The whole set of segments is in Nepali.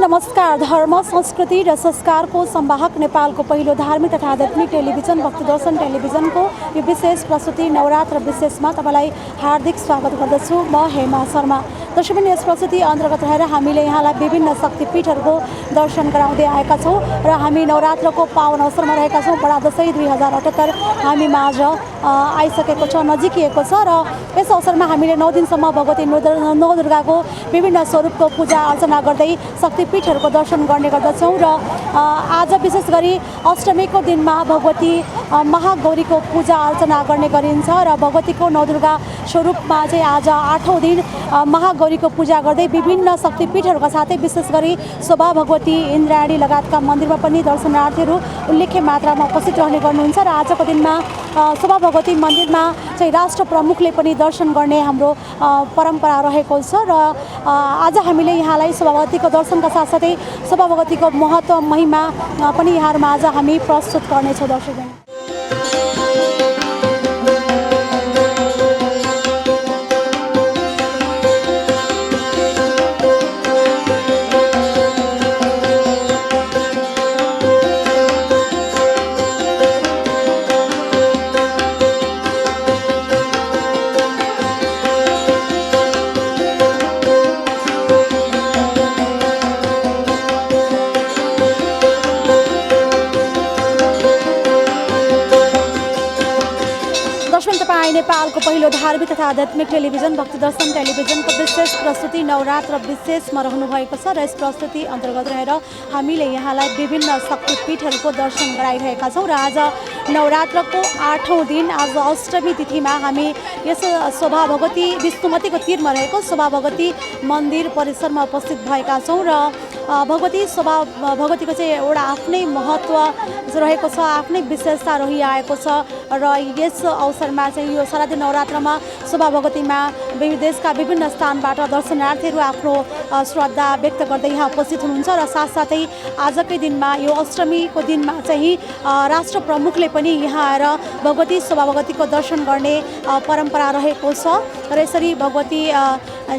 नमस्कार। धर्म संस्कृति र संस्कारको संवाहक नेपालको पहिलो धार्मिक तथा आध्यात्मिक टेलिभिजन भक्तिदर्शन टेलिभिजनको यो विशेष प्रस्तुति नवरात्र विशेषमा तपाईलाई हार्दिक स्वागत गर्दछु। म हेमा शर्मा। दर्शकबिन यस प्रस्तुति अन्तर्गत रहेर हामीले यहाँलाई विभिन्न शक्तिपीठहरूको दर्शन गराउँदै आएका छौँ र हामी नवरात्रको पावन अवसरमा रहेका छौँ। बडा दशैं 2078 हामी माझ आइसकेको छ, नजिकिएको छ र यस अवसरमा हामीले 9 दिनसम्म भगवती नवदुर्गाको विभिन्न स्वरूपको पूजा अर्चना गर्दै शक्तिपीठहरूको दर्शन गर्ने गर्दछौँ र आज विशेष गरी अष्टमीको दिनमा भगवती महागौरीको पूजा अर्चना गर्ने गरिन्छ र भगवतीको नवदुर्गा स्वरूपमा चाहिँ आज 8औं दिन महागौरीको पूजा गर्दै विभिन्न शक्तिपीठहरूका साथै विशेष गरी शोभा भगवती इन्द्रायणी लगायतका मन्दिरमा पनि दर्शनार्थीहरू उल्लेख्य मात्रामा उपस्थित रहने गर्नुहुन्छ र आजको दिनमा शोभा भगवती मन्दिरमा चाहिँ राष्ट्र प्रमुखले पनि दर्शन गर्ने हाम्रो परम्परा रहेको छ र आज हामीले यहाँलाई शोभा भगवतीको दर्शनका साथसाथै शोभा भगवतीको महत्त्व महिमा पनि यहाँहरूमा आज हामी प्रस्तुत गर्नेछौँ। दर्शकगण नेपालको पहिलो धार्मिक तथा आध्यात्मिक टेलिभिजन भक्तिदर्शन टेलिभिजनको विशेष प्रस्तुति नवरात्र विशेषमा रहनु भएको छ र यस प्रस्तुति अन्तर्गत रहेर हामीले यहाँलाई विभिन्न शक्तिपीठहरूको दर्शन गराइरहेका छौँ र आज नवरात्रको 8औं दिन आज अष्टमी तिथिमा हामी यस शोभा भगवती विष्णुमतीको तीरमा रहेको शोभा भगवती मन्दिर परिसरमा उपस्थित भएका छौँ र भगवती शोभा भगवतीको चाहिँ एउटा आफ्नै महत्त्व रहेको छ, आफ्नै विशेषता रहिआएको छ र यस अवसरमा चाहिँ यो शारदीय नवरात्रमा शोभा भगवतीमा देशका विभिन्न स्थानबाट दर्शनार्थीहरू आफ्नो श्रद्धा व्यक्त गर्दै यहाँ उपस्थित हुनुहुन्छ र साथसाथै आजकै दिनमा यो अष्टमीको दिनमा चाहिँ राष्ट्र प्रमुखले पनि यहाँ आएर भगवती शोभा भगवतीको दर्शन गर्ने परम्परा रहेको छ र यसरी भगवती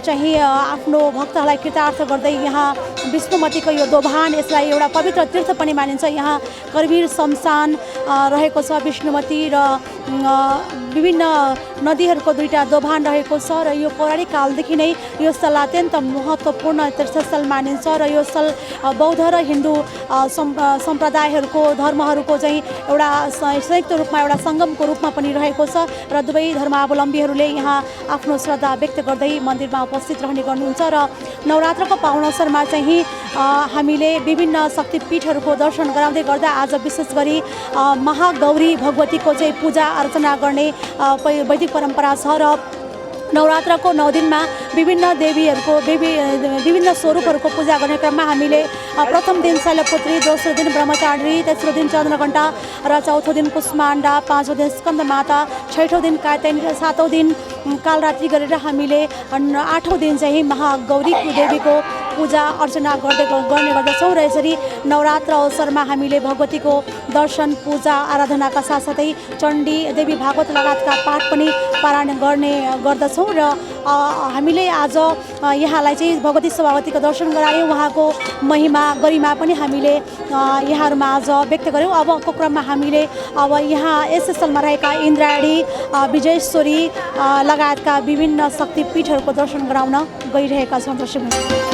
चाहिँ आफ्नो भक्तहरूलाई कृतार्थ गर्दै यहाँ विष्णुमतीको यो दोभान यसलाई एउटा पवित्र तीर्थ पनि मानिन्छ। यहाँ करवीर शमशान रहेको छ विष्णुमती र विभिन्न नदीहरूको दुईटा दोभान रहेको छ र यो पौराणिक कालदेखि नै यो स्थल अत्यन्त महत्त्वपूर्ण तीर्थस्थल मानिन्छ र यो स्थल बौद्ध र हिन्दू सम्प्रदायहरूको धर्महरूको चाहिँ एउटा संयुक्त रूपमा एउटा सङ्गमको रूपमा पनि रहेको छ र दुवै धर्मावलम्बीहरूले यहाँ आफ्नो श्रद्धा व्यक्त गर्दै मन्दिरमा उपस्थित रहने गर्नुहुन्छ र नवरात्रको पावन अवसरमा चाहिँ हामीले विभिन्न शक्तिपीठहरूको दर्शन गराउँदै गर्दा आज विशेष गरी महागौरी भगवतीको चाहिँ पूजा अर्चना गर्ने वैदिक परम्परा छ र नवरात्रको 9 दिनमा विभिन्न देवीहरूको विभिन्न स्वरूपहरूको पूजा गर्ने क्रममा हामीले प्रथम दिन शैलपुत्री, दोस्रो दिन ब्रह्मचारिणी, तेस्रो दिन चन्द्रघण्टा र चौथो दिन कुष्माण्डा, पाँचौं दिन स्कन्दमाता, छैठौं दिन कात्यायनी र सातौं दिन कालरात्रि गरेर हामीले 8औं दिन चाहिँ महागौरी देवीको पूजा अर्चना गर्ने गर्दछौँ र यसरी नवरात्र अवसरमा हामीले भगवतीको दर्शन पूजा आराधनाका साथसाथै चण्डी देवी भागवत लगायतका पाठ पनि पारायण गर्ने गर्दछौँ र हामीले आज यहाँलाई चाहिँ भगवती शोभावतीको दर्शन गरायौँ। उहाँको महिमा गरिमा पनि हामीले यहाँहरूमा आज व्यक्त गऱ्यौँ। अबको क्रममा हामीले अब यहाँ यस स्थलमा रहेका इन्द्रायणी, विजयेश्वरी लगायतका विभिन्न शक्तिपीठहरूको दर्शन गराउन गइरहेका छौँ। दर्शक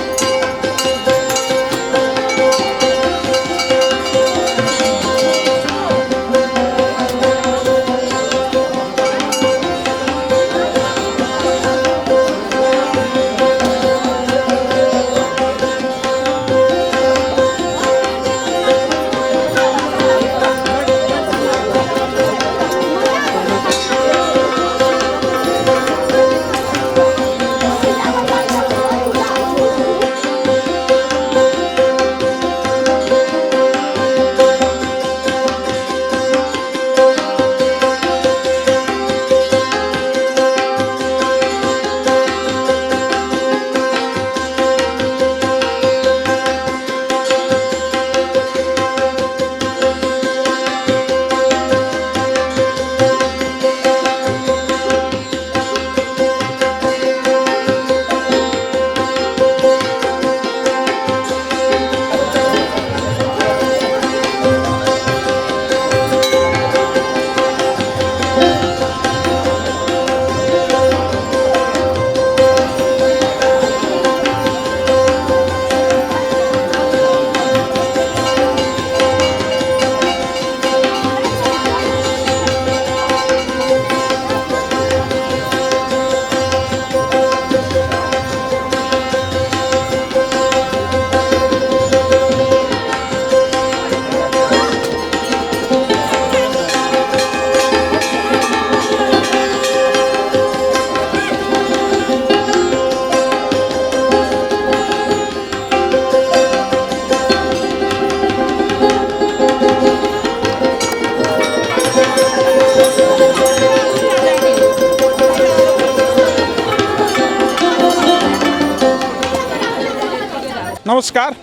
नमस्कार,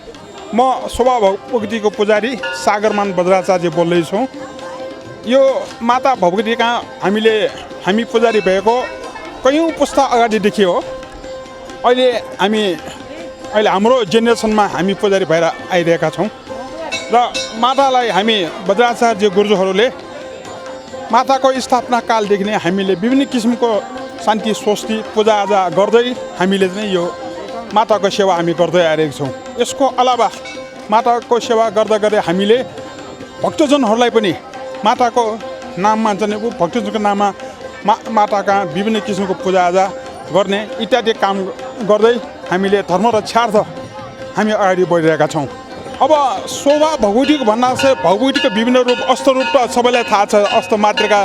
म शोभा भगवतीको पुजारी सागरमान बज्राचार्य बोल्दैछु। यो माता भगवती कहाँ हामी पुजारी भएको कयौँ पुस्ता अगाडिदेखि हो। अहिले हाम्रो जेनेरेसनमा हामी पुजारी भएर आइरहेका छौँ र मातालाई हामी बज्राचार्य गुरुजहरूले माताको स्थापना कालदेखि नै हामीले विभिन्न किसिमको शान्ति स्वस्ति पूजाआजा गर्दै हामीले चाहिँ यो माताको सेवा हामी गर्दै आइरहेका छौँ। यसको अलावा माताको सेवा गर्दा गर्दै हामीले भक्तजनहरूलाई पनि माताको नाममा चाहिँ भक्तजनको नाममा माताका विभिन्न किसिमको पूजाआजा गर्ने इत्यादि काम गर्दै हामीले धर्म रक्षार्थ हामी अगाडि बढिरहेका छौँ। अब शोभा भगवतीको भन्दा चाहिँ भगवतीको विभिन्न रूप अष्टरूप त सबैलाई थाहा छ। अष्टमातृका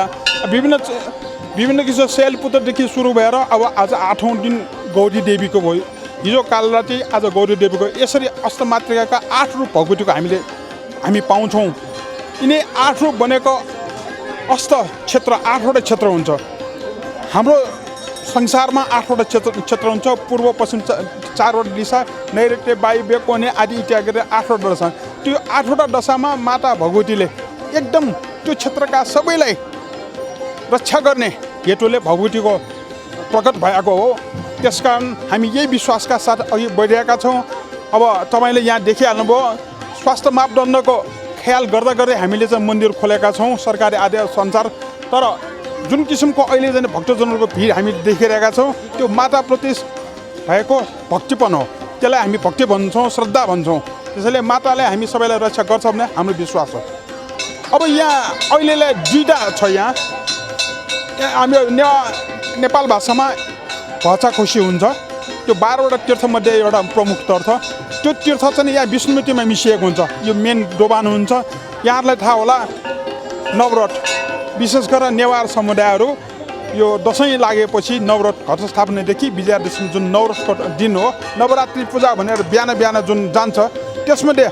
विभिन्न किसिमको शैलपुत्रदेखि सुरु भएर अब आज 8औं दिन गौरी देवीको भयो। हिजो काल राति आज गौरी देवीको, यसरी अष्टमातृकाका 8 रूप भगवतीको हामी पाउँछौँ। यिनी 8 रूप बनेको अष्ट क्षेत्र 8वटा क्षेत्र हुन्छ। हाम्रो संसारमा 8वटा क्षेत्र हुन्छ। पूर्व पश्चिम 4वटा दिशा, नैऋत्य वायव्य कोणे आदि इत्यादि गरेर 8वटा दशा। त्यो 8वटा दशामा माता भगवतीले एकदम त्यो क्षेत्रका सबैलाई रक्षा गर्ने हेतुले भगवतीको प्रकट भएको हो। त्यसकारण हामी यही विश्वासका साथ अघि बढिरहेका छौँ। अब तपाईँले यहाँ देखिहाल्नुभयो, स्वास्थ्य मापदण्डको ख्याल गर्दा गर्दै हामीले चाहिँ मन्दिर खोलेका छौँ सरकारी आदेश अनुसार। तर जुन किसिमको अहिले चाहिँ भक्तजनहरूको भिड हामी देखिरहेका छौँ, त्यो माताप्रति भएको भक्तिपन हो। त्यसलाई हामी भक्ति भन्छौँ, श्रद्धा भन्छौँ। त्यसैले माताले हामी सबैलाई रक्षा गर्छ भन्ने हाम्रो विश्वास हो। अब यहाँ अहिलेलाई 2टा छ। यहाँ हामी नेपाल भाषामा भचा खुसी हुन्छ। त्यो 12वटा तीर्थमध्ये एउटा प्रमुख तीर्थ। त्यो तीर्थ चाहिँ यहाँ विष्णुमतीमा मिसिएको हुन्छ। यो मेन डोबान हुन्छ। यहाँहरूलाई थाहा होला, नवरथ विशेष गरेर नेवार समुदायहरू यो दसैँ लागेपछि नवरथ घट स्थापनादेखि विजयादशमी जुन नवरथको दिन हो, नवरात्रि पूजा भनेर बिहान जुन जान्छ, त्यसमध्ये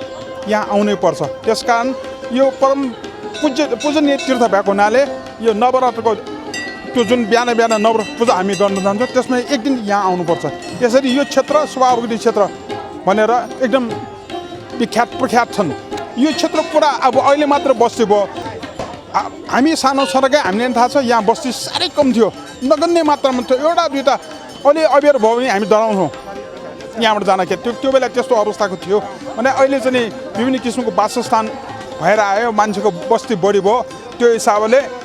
यहाँ आउनै पर्छ। त्यसकारण यो परम पूजनीय तीर्थ भएको हुनाले यो नवरात्रको त्यो जुन बिहान नवरथ पूजा हामी गर्न जान्छौँ, त्यसमा एक दिन यहाँ आउनुपर्छ। यसरी यो क्षेत्र शोभा भगवती क्षेत्र भनेर एकदम विख्यात प्रख्यात छन्। यो क्षेत्र पुरा अब अहिले मात्र बस्ती भयो। हामी सानो छँदाकै हामीलाई थाहा छ यहाँ बस्ती साह्रै कम थियो, नगन्य मात्रामा थियो। एउटा दुईवटा अहिले अबेर भयो भने हामी डराउँछौँ यहाँबाट जान। के त्यो बेला त्यस्तो अवस्थाको थियो भने अहिले चाहिँ विभिन्न किसिमको वासस्थान भएर आयो, मान्छेको बस्ती बढी भयो। त्यो हिसाबले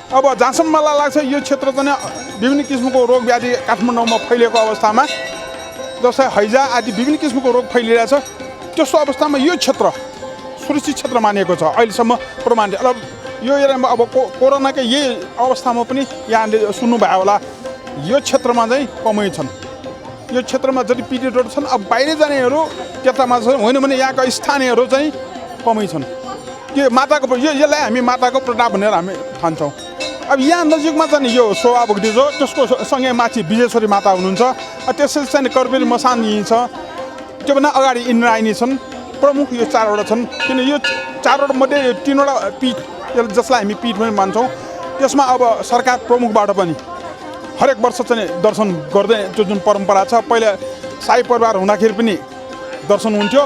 अब जहाँसम्म मलाई लाग्छ यो क्षेत्र चाहिँ विभिन्न किसिमको रोग व्याधि काठमाडौँमा फैलिएको अवस्थामा, जस्तै हैजा आदि विभिन्न किसिमको रोग फैलिरहेछ, त्यस्तो अवस्थामा यो क्षेत्र सुरक्षित क्षेत्र मानिएको छ अहिलेसम्म प्रमाणित। अब यो एरियामा अब कोरोनाकै यही अवस्थामा पनि यहाँले सुन्नुभयो होला, यो क्षेत्रमा चाहिँ कमै छन्। यो क्षेत्रमा जति पीडितहरू छन्, अब बाहिर जानेहरू त्यतामा छन्, होइन भने यहाँका स्थानीयहरू चाहिँ कमै छन्। त्यो माताको यसलाई हामी माताको प्रताप भनेर हामी ठान्छौँ। अब यहाँ नजिकमा चाहिँ यो शोभा भगवती छ, त्यसको सँगै माथि विजेश्वरी माता हुनुहुन्छ। त्यसरी चाहिँ कर्पेली मसानी छ, त्योभन्दा अगाडि इन्द्रायणी छन्। प्रमुख यो 4वटा छन्। किन यो 4वटा मध्ये यो 3वटा पीठ जसलाई हामी पीठ पनि मान्छौँ, त्यसमा अब सरकार प्रमुखबाट पनि हरेक वर्ष चाहिँ दर्शन गर्दै त्यो जुन परम्परा छ। पहिला साई परिवार हुँदाखेरि पनि दर्शन हुन्थ्यो।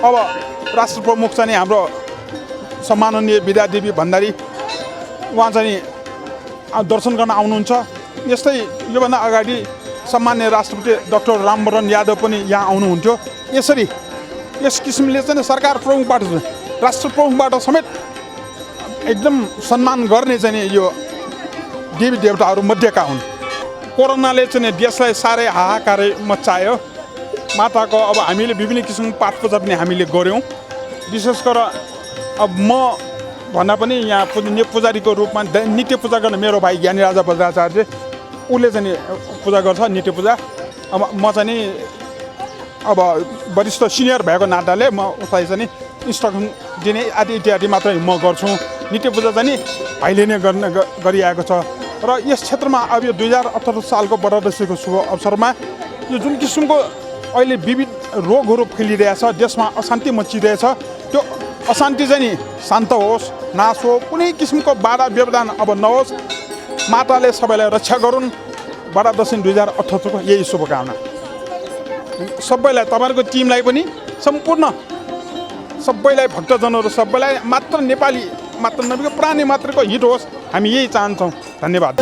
अब राष्ट्र प्रमुख चाहिँ हाम्रो सम्माननीय विद्यादेवी भण्डारी उहाँ चाहिँ दर्शन गर्न आउनुहुन्छ। यस्तै योभन्दा अगाडि सम्माननीय राष्ट्रपति डाक्टर रामवरण यादव पनि यहाँ आउनुहुन्थ्यो। यसरी यस किसिमले चाहिँ सरकार प्रमुखबाट राष्ट्र प्रमुखबाट समेत एकदम सम्मान गर्ने चाहिँ यो देवी देवताहरू मध्येका हुन्। कोरोनाले चाहिँ देशलाई साह्रै हाहाकारै मचायो। माताको अब हामीले विभिन्न किसिमको पाठ पूजा पनि हामीले गऱ्यौँ। विशेष गरेर अब म भन्दा पनि यहाँ पुजारीको रूपमा नित्य पूजा गर्ने मेरो भाइ ज्ञानी राजा बज्राचार्य, उसले चाहिँ पूजा गर्छ नित्य पूजा। अब म चाहिँ अब वरिष्ठ सिनियर भएको नाताले म उसलाई चाहिँ इन्स्ट्रक्सन दिने आदि इत्यादि मात्रै म गर्छु। नित्य पूजा चाहिँ भाइले नै गरिआएको छ। र यस क्षेत्रमा अब यो 2018 सालको वर्षदशीको शुभ अवसरमा यो जुन किसिमको अहिले विविध रोगहरू फैलिरहेछ, देशमा अशान्ति मचिरहेछ, त्यो अशान्ति चाहिँ नि शान्त होस्, नाश हो, कुनै किसिमको बाधा व्यवधान अब नहोस्। माताले सबैलाई रक्षा गरून्। वर्षदशी 2018 को यही शुभकामना। सबैलाई, तपाईँहरूको टिमलाई पनि सम्पूर्ण सबैलाई भक्तजनहरू सबैलाई मात्र नेपाली मात्र नभएको प्राणी मात्रको हित होस्, हामी यही चाहन्छौँ। धन्यवाद।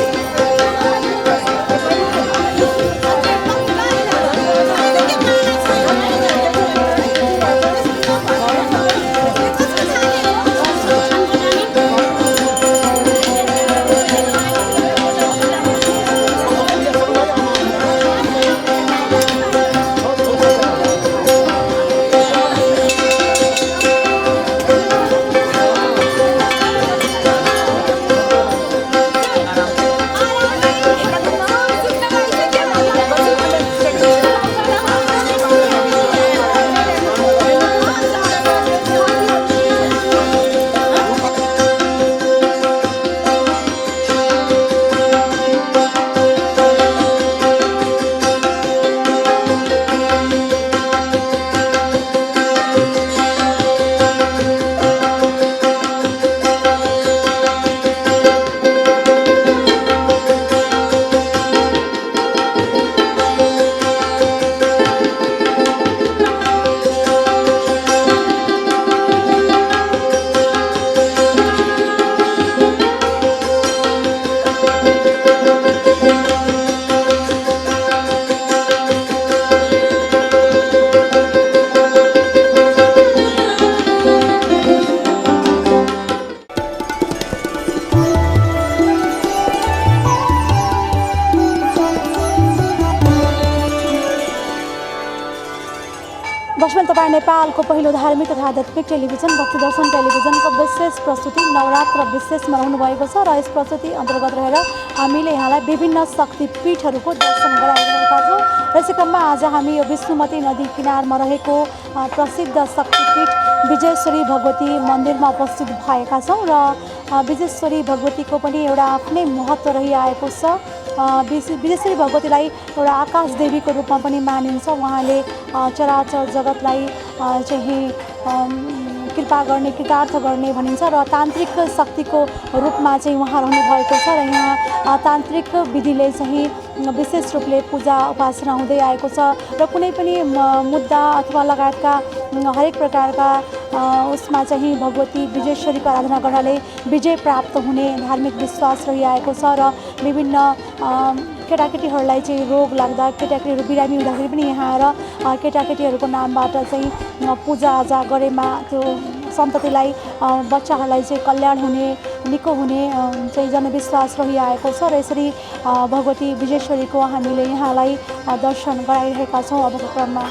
दर्शक तपाईँ नेपालको पहिलो धार्मिक तथा आध्यात्मिक टेलिभिजन भक्ति दर्शन टेलिभिजनको विशेष प्रस्तुति नवरात्र विशेषमा रहनु भएको छ र यस प्रस्तुति अन्तर्गत रहेर हामीले यहाँलाई विभिन्न शक्तिपीठहरूको दर्शन गराइरहेका छौँ। यसै क्रममा आज हामी यो विष्णुमती नदी किनारमा रहेको प्रसिद्ध शक्तिपीठ विजयेश्वरी भगवती मन्दिरमा उपस्थित भएका छौँ र विजयेश्वरी भगवतीको पनि एउटा आफ्नै महत्त्व रहिआएको छ। विजयेश्वरी भगवतीलाई एउटा आकाश देवीको रूपमा पनि मानिन्छ। उहाँले चराचर जगतलाई चाहिँ कृपा गर्ने कृतार्थ गर्ने भनिन्छ र तान्त्रिक शक्तिको रूपमा चाहिँ उहाँ रहनु भएको छ र यहाँ तान्त्रिक विधिले चाहिँ विशेष रूपले पूजा उपासना हुँदै आएको छ र कुनै पनि मुद्दा अथवा लगायतका हरेक प्रकारका उसमा चाहिँ भगवती विजयेश्वरीको आराधना गर्नाले विजय प्राप्त हुने धार्मिक विश्वास रहिआएको छ र विभिन्न केटाकेटीहरूलाई चाहिँ रोग लाग्दा केटाकेटीहरू बिरामी हुँदाखेरि पनि यहाँ आएर केटाकेटीहरूको नामबाट चाहिँ पूजाआजा गरेमा त्यो सन्ततिलाई बच्चाहरूलाई चाहिँ कल्याण हुने निको हुने चाहिँ जनविश्वास रहिआएको छ र यसरी भगवती विजयेश्वरीको हामीले यहाँलाई दर्शन गराइरहेका छौँ अबको क्रममा।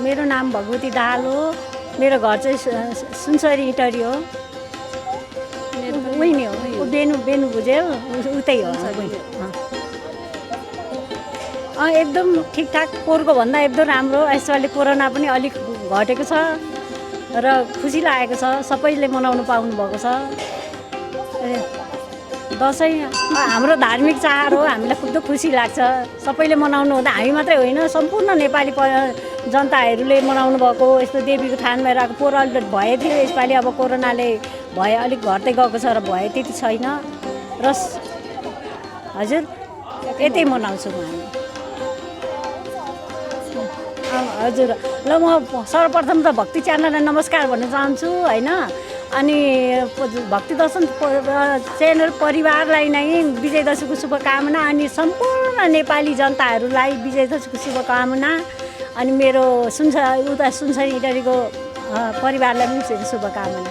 मेरो नाम भगवती दाहाल हो। मेरो घर चाहिँ सुनसरी इटरी हो। उही नै हो, बेनु भुजेल उतै हो। एकदम ठिकठाक पोहोरको भन्दा एकदम राम्रो। यसपालि कोरोना पनि अलिक घटेको छ र खुसी लागेको छ। सबैले मनाउनु पाउनु भएको छ। दसैँ हाम्रो धार्मिक चाड हो। हामीलाई खुब खुसी लाग्छ। सबैले मनाउनु हुँदा हामी मात्रै होइन, सम्पूर्ण नेपाली जनताहरूले मनाउनु भएको। यस्तो देवीको थानमा रहेको पोहोर अलिक भए थियो, यसपालि अब कोरोनाले भए अलिक घट्दै गएको छ र भए त्यति छैन र हजुर यतै मनाउँछौँ हामी। हजुर ल म सर्वप्रथम त भक्ति च्यानललाई नमस्कार भन्न चाहन्छु होइन। अनि भक्ति दर्शन च्यानल परिवारलाई नै विजय दशमीको शुभकामना अनि सम्पूर्ण नेपाली जनताहरूलाई विजय दशमीको शुभकामना अनि मेरो सुनसरी इटरीको परिवारलाई पनि शुभकामना।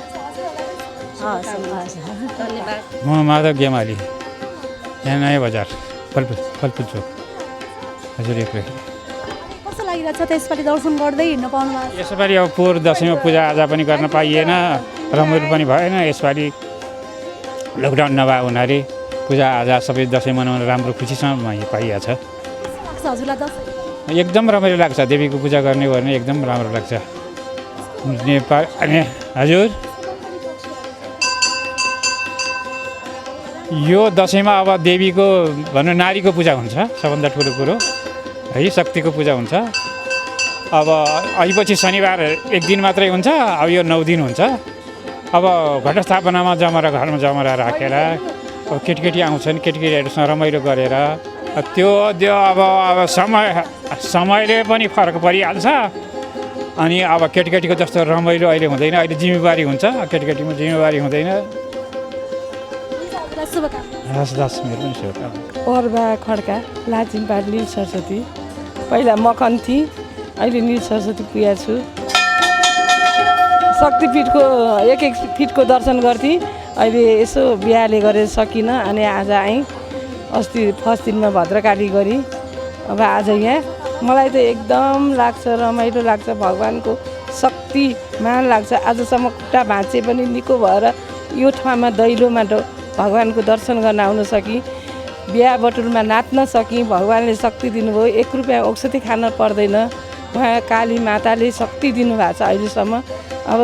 धन्यवाद। म माधव गेमाली, यहाँ नयाँ बजार फलफुल चोक। हजुर एक्लै। कस्तो लाग्यो भइरहेछ त्यसपालि दर्शन गर्दै हिँड्नु पाउनु भएको यसपालि अब पोहोर दसैँमा पूजाआजा पनि गर्न पाइएन, रमाइलो पनि भएन। यसपालि लकडाउन नभए हुनाले पूजाआजा सबै दसैँ मनाउन राम्रो खुसीसँग पाइएको छ। लाग्छ हजुरलाई दसैँ? एकदम रमाइलो लाग्छ, देवीको पूजा गर्ने हो भने एकदम राम्रो लाग्छ। नेपाल अनि हजुर यो दसैँमा अब देवीको भनौँ नारीको पूजा हुन्छ, सबभन्दा ठुलो कुरो है, शक्तिको पूजा हुन्छ। अब अहिपछि शनिबार एक दिन मात्रै हुन्छ, अब यो 9 दिन हुन्छ। अब घटस्थापनामा जमरा घरमा जमरा राखेर अब केटीकेटी आउँछन्, केटीकेटीहरूसँग रमाइलो गरेर त्यो अब समयले पनि फरक परिहाल्छ। अनि अब केटीकेटीको जस्तो रमाइलो अहिले हुँदैन, अहिले जिम्मेवारी हुन्छ, केटीकेटीमा जिम्मेवारी हुँदैन। हस् दस मेरो पनि शुभकामना। पर्वा खड्का लाजिमबाट निल सरस्वती, पहिला मकन थिएँ, अहिले निल सरस्वती पुगेको छु। शक्तिपीठको एक फिटको दर्शन गर्थेँ, अहिले यसो बिहाले गरेर सकिनँ, अनि आज आएँ। अस्ति फर्स्ट दिनमा भद्रकाली गरी, अब आज यहाँ मलाई त एकदम लाग्छ, रमाइलो लाग्छ, भगवान्को शक्ति महान लाग्छ। आजसम्म खुट्टा भाँचे पनि निको भएर यो ठाउँमा दैलोमा भगवान्को दर्शन गर्न आउन सकेँ, बिहा बटुलमा नाच्न सकेँ। भगवान्ले शक्ति दिनुभयो, 1 रुपियाँ औषधि खान पर्दैन। उहाँ काली माताले शक्ति दिनुभएको छ अहिलेसम्म। अब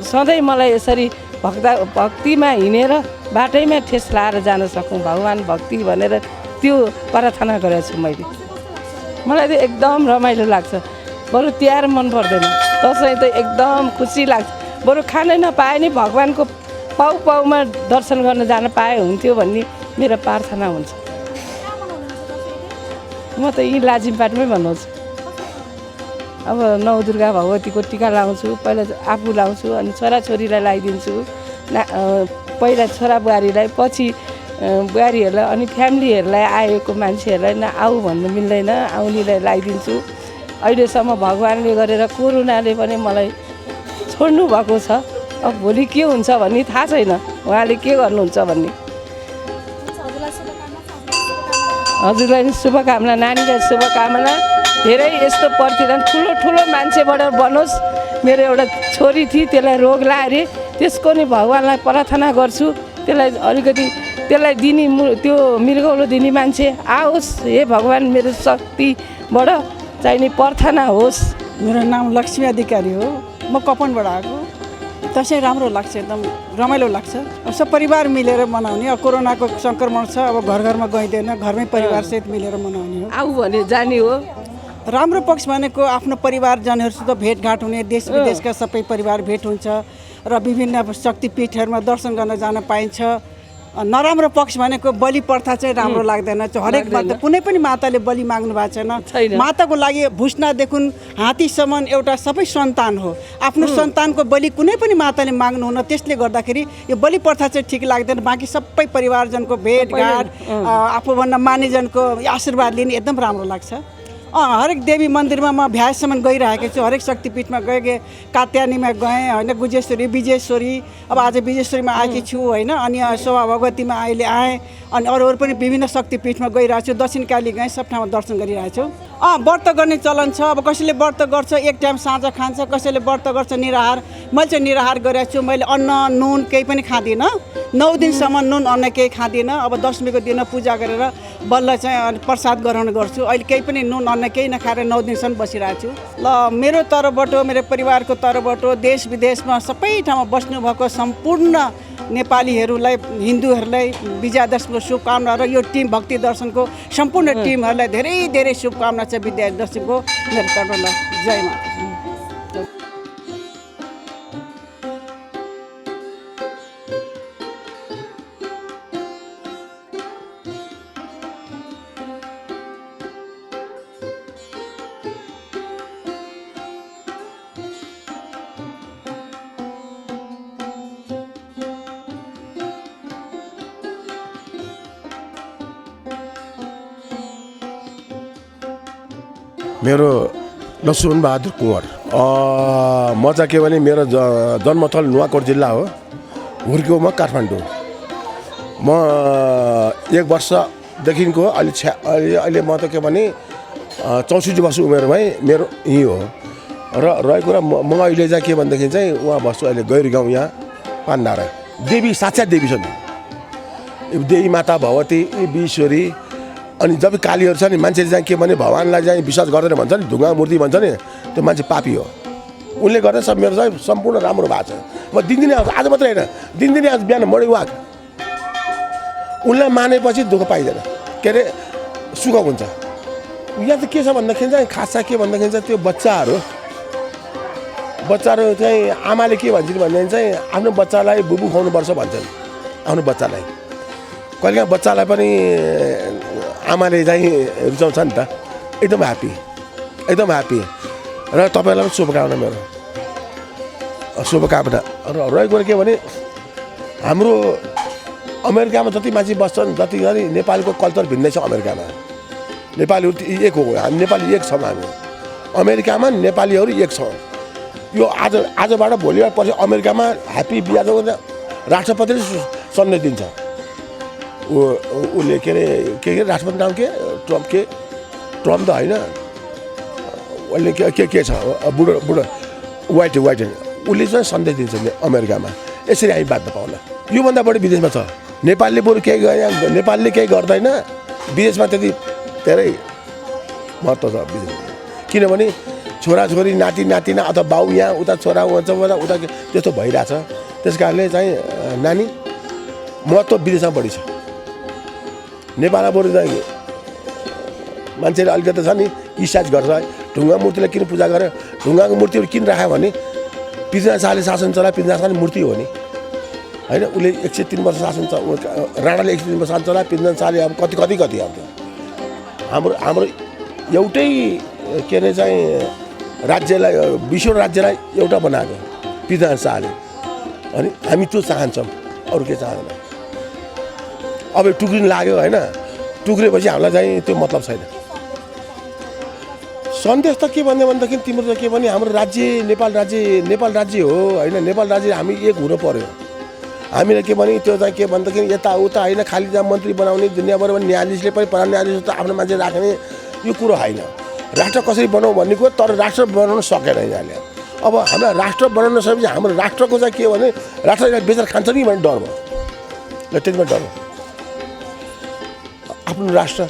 सधैँ मलाई यसरी भक्तिमा हिँडेर बाटैमा ठेस लाएर जान सकौँ, भगवान् भक्ति भनेर त्यो प्रार्थना गरेको छु मैले। मलाई त एकदम रमाइलो लाग्छ, बरु तिहार मन पर्दैन, दसैँ त एकदम खुसी लाग्छ। बरु खानै नपाए नि भगवान्को पाउ पाउमा दर्शन गर्न जान पाए हुन्थ्यो भन्ने मेरो प्रार्थना हुन्छ। म त यहीँ लाजिमपाटमै भन्नुहुन्छ। अब नवदुर्गा भगवतीको टिका लाउँछु, पहिला आफू लाउँछु, अनि छोराछोरीलाई लगाइदिन्छु। पहिला छोरा बुहारीलाई, पछि बुहारीहरूलाई, अनि फ्यामिलीहरूलाई, आएको मान्छेहरूलाई आऊ भन्नु मिल्दैन, आउनेलाई लगाइदिन्छु। अहिलेसम्म भगवान्ले गरेर कोरोनाले पनि मलाई छोड्नु भएको छ। अब भोलि के हुन्छ भन्ने थाहा छैन, उहाँले के गर्नुहुन्छ भन्ने। हजुरलाई शुभकामना, नानीलाई शुभकामना। धेरै यस्तो प्रतिदिन ठुलो ठुलो मान्छेबाट बनोस्। मेरो एउटा छोरी थिए, त्यसलाई रोग लाग्यो, त्यसको नि भगवान्लाई प्रार्थना गर्छु, त्यसलाई अलिकति त्यसलाई दिने त्यो मृगौलो दिने मान्छे आओस्। हे भगवान्, मेरो शक्तिबाट चाहिने प्रार्थना होस्। मेरो नाम लक्ष्मी अधिकारी हो, म कपनबाट आएको। दसैँ राम्रो लाग्छ, एकदम रमाइलो लाग्छ। अब सब परिवार मिलेर मनाउने। अब कोरोनाको सङ्क्रमण छ, अब घर घरमा गइँदैन, घरमै परिवारसहित मिलेर मनाउने हो। आऊ भने जाने हो। राम्रो पक्ष भनेको आफ्नो परिवारजनहरूसित भेटघाट हुने, देश विदेशका सबै परिवार भेट हुन्छ र विभिन्न शक्तिपीठहरूमा दर्शन गर्न जान पाइन्छ। नराम्रो पक्ष भनेको बलि प्रथा चाहिँ राम्रो लाग्दैन। हरेक माता, कुनै पनि माताले बलि माग्नु भएको छैन। माताको लागि भुस्नादेखि हात्तीसम्म एउटा सबै सन्तान हो। आफ्नो सन्तानको बलि कुनै पनि माताले माग्नुहुन्न। त्यसले गर्दाखेरि यो बलि प्रथा चाहिँ ठिक लाग्दैन। बाँकी सबै परिवारजनको भेटघाट, आफूभन्दा मानिजनको आशीर्वाद लिने एकदम राम्रो लाग्छ। हरेक देवी मन्दिरमा म भ्यासम्म गइरहेको छु। हरेक शक्तिपीठमा गएँ, कात्यानीमा गएँ होइन, गुजेश्वरी, विजेश्वरी, अब आज विजेश्वरीमा आएकी छु होइन, अनि शोभा भगवतीमा अहिले आएँ, अनि अरू पनि विभिन्न शक्तिपीठमा गइरहेको छु। दक्षिणकाली गएँ, सब ठाउँमा दर्शन गरिरहेको छु। व्रत गर्ने चलन छ। अब कसैले व्रत गर्छ, एक टाइम साँझ खान्छ, कसैले व्रत गर्छ निराहार। मैले चाहिँ निराहार गरेको छु। मैले अन्न नुन केही पनि खाँदिनँ, 9 दिनसम्म नुन अन्न केही खाँदिनँ। अब दशमीको दिन पूजा गरेर बल्ल चाहिँ प्रसाद ग्रहण गर्छु। अहिले केही पनि नुन अन्न केही नखाएर 9 दिनसम्म बसिरहेको छु। ल मेरो तर्फबाट, मेरो परिवारको तर्फबाट देश विदेशमा सबै ठाउँमा बस्नुभएको सम्पूर्ण नेपालीहरूलाई, हिन्दूहरूलाई विजयादशमीको शुभकामना र यो टिम भक्ति दर्शनको सम्पूर्ण टिमहरूलाई धेरै धेरै शुभकामना छ विजयादशमीको मेरो तर्फबाट। जय माता। मेरो लक्ष्मण बहादुर कुँवर। म चाहिँ के भने मेरो जन्मस्थल नुवाकोट जिल्ला हो, हुर्कियो म काठमाडौँ। म 1 वर्षदेखिको अहिले म त के भने 64 वर्ष उमेरमै मेरो यहीँ हो र रहेको कुरा म अहिले चाहिँ के भनेदेखि चाहिँ उहाँ बस्छु अहिले गैरी गाउँ यहाँ पान्डारा देवी साक्षात् देवी छन् देवी माता भगवती विश्वरी अनि जब कालीहरू छ नि मान्छेले चाहिँ के भने भगवान्लाई चाहिँ विश्वास गर्दैन भन्छ नि ढुङ्गा मूर्ति भन्छ नि त्यो मान्छे पापी हो उनले गर्दा सब मेरो चाहिँ सम्पूर्ण राम्रो भएको छ म दिनदिनै आउँछु आज मात्रै होइन दिनदिनै आज बिहान मर्निङ वाक उनलाई मानेपछि दुःख पाइँदैन के अरे सुख हुन्छ यहाँ त के छ भन्दाखेरि चाहिँ खास के भन्दाखेरि चाहिँ त्यो बच्चाहरू चाहिँ आमाले के भन्छन् भनेदेखि चाहिँ आफ्नो बच्चालाई बुबु खुवाउनुपर्छ भन्छन् आफ्नो बच्चालाई कहिलेकाहीँ बच्चालाई पनि आमाले चाहिँ रुचाउँछ नि त एकदम ह्याप्पी र तपाईँलाई पनि शुभकामना मेरो शुभकामना र रहेको के भने हाम्रो अमेरिकामा जति मान्छे बस्छन् जति नेपालको कल्चर भिन्नै छ अमेरिकामा नेपालीहरू एक हो हामी नेपाली एक छौँ हामी अमेरिकामा नेपालीहरू एक छौँ यो आजबाट भोलिबाट पछि अमेरिकामा ह्याप्पी बिहा राष्ट्रपतिले सन्देश दिन्छ उसले के अरे राष्ट्रपति नाम के ट्रम्प त होइन उसले के छ बुढो वाइट उसले चाहिँ सन्देश दिन्छ अमेरिकामा यसरी हामी बाध्य पाउला योभन्दा बढी विदेशमा छ नेपालले बरु नेपालले केही गर्दैन विदेशमा त्यति धेरै महत्त्व छ विदेशमा किनभने छोराछोरी नातिना अथवा बाउ यहाँ उता छोरा हुन्छ उता त्यस्तो भइरहेछ त्यस कारणले चाहिँ नानी महत्त्व विदेशमा बढी छ नेपालमा बरु चाहिँ मान्छेले अलिकति छ नि इसाज गर्छ ढुङ्गा मूर्तिलाई किन पूजा गरेर ढुङ्गाको मूर्तिहरू किन राख्यो भने पृथ्वीनारायण शाहले शासन चलाए पृथ्वीनारायण शाहले मूर्ति हो नि होइन उसले 103 वर्ष शासन राणाले 103 वर्ष शासन चलाए पृथ्वीनारायण शाहले अब कति अब हाम्रो एउटै के अरे चाहिँ राज्यलाई विश्व राज्यलाई एउटा बनाएको पृथ्वीनारायण शाहले अनि हामी त्यो चाहन्छौँ अरू के चाहदैन अब टुक्रिन लाग्यो होइन टुक्रेपछि हामीलाई चाहिँ त्यो मतलब छैन सन्देश त के भन्दाखेरि तिम्रो त के भने हाम्रो राज्य नेपाल राज्य हो होइन नेपाल राज्य हामी एक हुनु पर्यो हामीले के भने त्यो चाहिँ के भन्दाखेरि यताउता होइन खालि जहाँ मन्त्री बनाउने दुनियाँभर न्यायाधीशले पनि प्रधान न्यायाधीश त आफ्नो मान्छे राख्ने यो कुरो होइन राष्ट्र कसरी बनाऊ भन्ने कुरो तर राष्ट्र बनाउन सकेन यिनीहरूले अब हामीलाई राष्ट्र बनाउन सकेपछि हाम्रो राष्ट्रको चाहिँ के भने राष्ट्रलाई बेचेर खान्छ नि भन्ने डर भयो ल त्यसमा डर आफ्नो राष्ट्र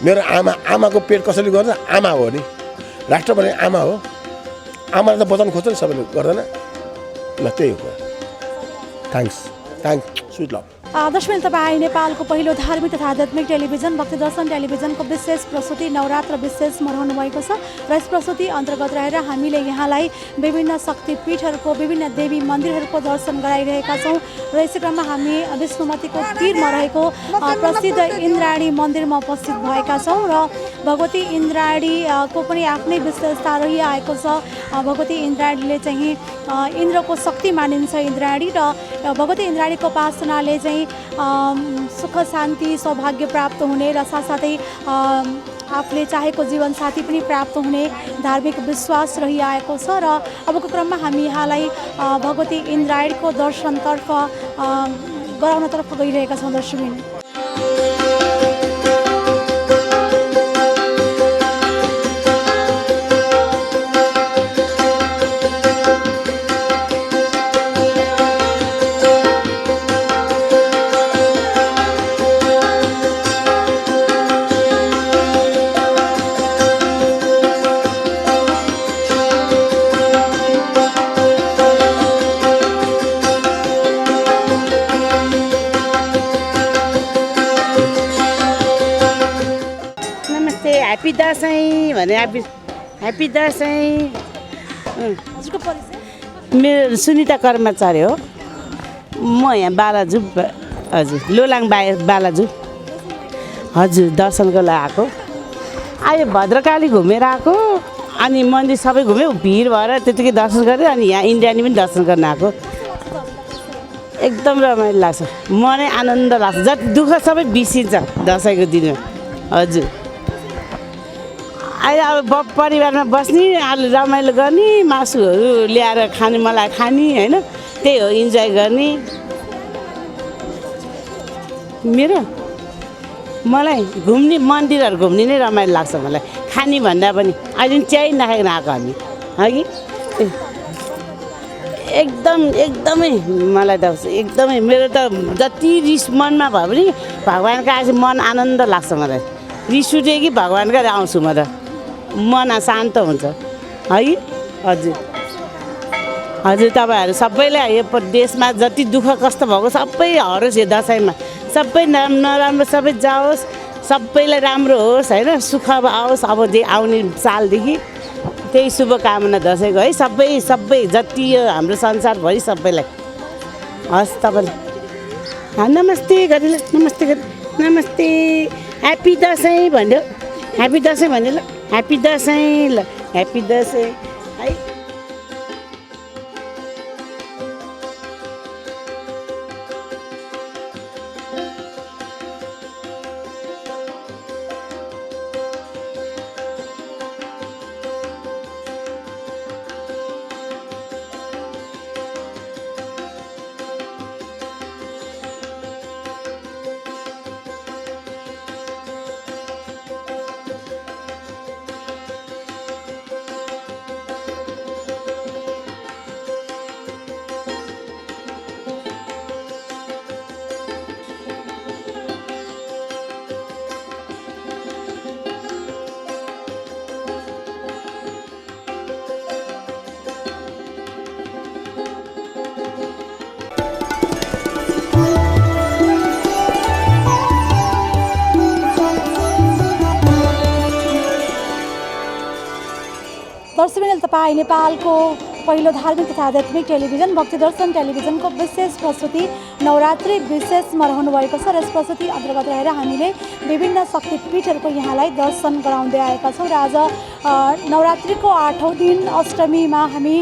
मेरो आमाको पेट कसैले गर्छ आमा हो नि राष्ट्र भने आमा हो आमालाई त बचाउनु खोज्छ नि सबैले गर्दैन ल त्यही हो थ्याङ्क्स स्विट लभ दर्शक तपाईँ नेपालको पहिलो धार्मिक तथा आध्यात्मिक टेलिभिजन भक्ति दर्शन टेलिभिजनको विशेष प्रस्तुति नवरात्र विशेषमा रहनु भएको छ र यस प्रस्तुति अन्तर्गत रहेर हामीले यहाँलाई विभिन्न शक्तिपीठहरूको विभिन्न देवी मन्दिरहरूको दर्शन गराइरहेका छौँ र यसै क्रममा हामी विष्णुमतीको तीरमा रहेको प्रसिद्ध इन्द्रायणी मन्दिरमा उपस्थित भएका छौँ र भगवती इन्द्रायणीको पनि आफ्नै विशेषता रहिआएको छ भगवती इन्द्रायणीले चाहिँ इन्द्रको शक्ति मानिन्छ इन्द्रायणी र भगवती इन्द्रायणीको उपासनाले चाहिँ सुख शान्ति सौभाग्य प्राप्त हुने र साथसाथै आफूले चाहेको जीवनसाथी पनि प्राप्त हुने धार्मिक विश्वास रहिआएको छ र अबको क्रममा हामी यहाँलाई भगवती इन्द्रायणीको दर्शनतर्फ गराउनतर्फ गइरहेका छौँ दर्शकबिन ह्याप्पी दसैँ भने ह्याप्पी दसैँ मेरो सुनिता कर्मचारी हो म यहाँ बालाजु हजुर लोलाङ बालाजु हजुर दर्शनको लागि आएको अहिले भद्रकाली घुमेर आएको अनि मन्दिर सबै घुम्यो भिड भएर त्यतिकै दर्शन गरेँ अनि यहाँ इन्द्रायणी पनि दर्शन गर्न आएको एकदम रमाइलो लाग्छ मनै आनन्द लाग्छ जति दुःख सबै बिर्सिन्छ दसैँको दिनमा हजुर अहिले अब परिवारमा बस्ने अहिले रमाइलो गर्ने मासुहरू ल्याएर खाने मलाई खाने होइन त्यही हो इन्जोय गर्ने मेरो मलाई घुम्ने मन्दिरहरू घुम्ने नै रमाइलो लाग्छ मलाई खाने भन्दा पनि अहिले पनि चिया नखाइकन आएको हामी हगि एकदमै मलाई त एकदमै मेरो त जति रिस मनमा भयो भने भगवान्को आएपछि मन आनन्द लाग्छ मलाई रिस उठ्यो कि भगवान्कै आउँछु म त मन शान्त हुन्छ है हजुर तपाईँहरू सबैलाई यो देशमा जति दुःख कष्ट भएको सबै हरोस् यो दसैँमा सबै नराम्रो सबै जाओस् सबैलाई राम्रो होस् होइन सुख आओस् अब आउने सालदेखि त्यही शुभकामना दसैँको है सबै जति यो हाम्रो संसारभरि सबैलाई हस् तपाईँलाई नमस्ते गरेर नमस्ते ह्याप्पी दसैँ भन्यो ह्याप्पी दसैँ भन्यो ल ह्याप्पी दसैँ ल ह्याप्पी दसैँ है दर्शकवृन्द तपाईँ नेपालको पहिलो धार्मिक तथा आध्यात्मिक टेलिभिजन भक्ति दर्शन टेलिभिजनको विशेष प्रस्तुति नवरात्रि विशेषमा रहनुभएको छ र यस प्रस्तुति अन्तर्गत रहेर हामीले विभिन्न शक्तिपीठहरूको यहाँलाई दर्शन गराउँदै आएका छौँ र आज नवरात्रिको 8औं दिन अष्टमीमा हामी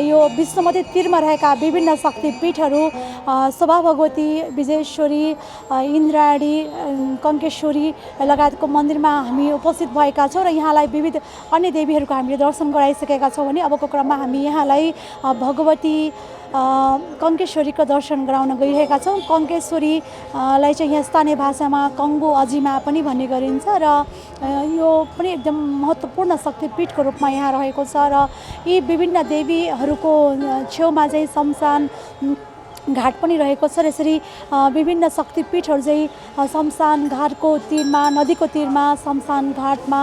यो विष्णुमती तीरमा रहेका विभिन्न शक्तिपीठहरू शोभा भगवती विजयेश्वरी इन्द्राणी कङ्केश्वरी लगायतको मन्दिरमा हामी उपस्थित भएका छौँ र यहाँलाई विविध अन्य देवीहरूको हामीले दर्शन गराइसकेका छौँ भने अबको क्रममा हामी यहाँलाई भगवती कङ्केश्वरीको दर्शन गराउन गइरहेका छौँ। कङ्केश्वरीलाई चाहिँ यहाँ स्थानीय भाषामा कङ्गो अजिमा पनि भन्ने गरिन्छ र यो पनि एकदम महत्त्वपूर्ण शक्तिपीठको रूपमा यहाँ रहेको छ र यी विभिन्न देवीहरूको छेउमा चाहिँ शमशान घाट पनि रहेको छ र यसरी विभिन्न शक्तिपीठहरू चाहिँ शमशान घाटको तीरमा नदीको तीरमा शमशान घाटमा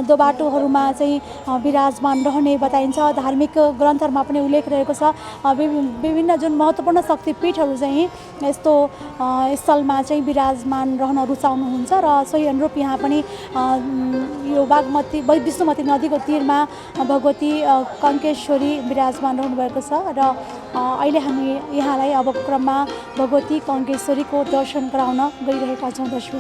दोबाटोहरूमा चाहिँ विराजमान रहने बताइन्छ। धार्मिक ग्रन्थहरूमा पनि उल्लेख रहेको छ विभिन्न जुन महत्त्वपूर्ण शक्तिपीठहरू चाहिँ यस्तो स्थलमा चाहिँ विराजमान रहन रुचाउनुहुन्छ र सोही अनुरूप यहाँ पनि यो बागमती विष्णुमती नदीको तीरमा भगवती कङ्केश्वरी विराजमान रहनुभएको छ र अहिले हामी यहाँलाई अब क्रममा भगवती कङ्केश्वरीको दर्शन गराउन गइरहेका छौँ। दर्शक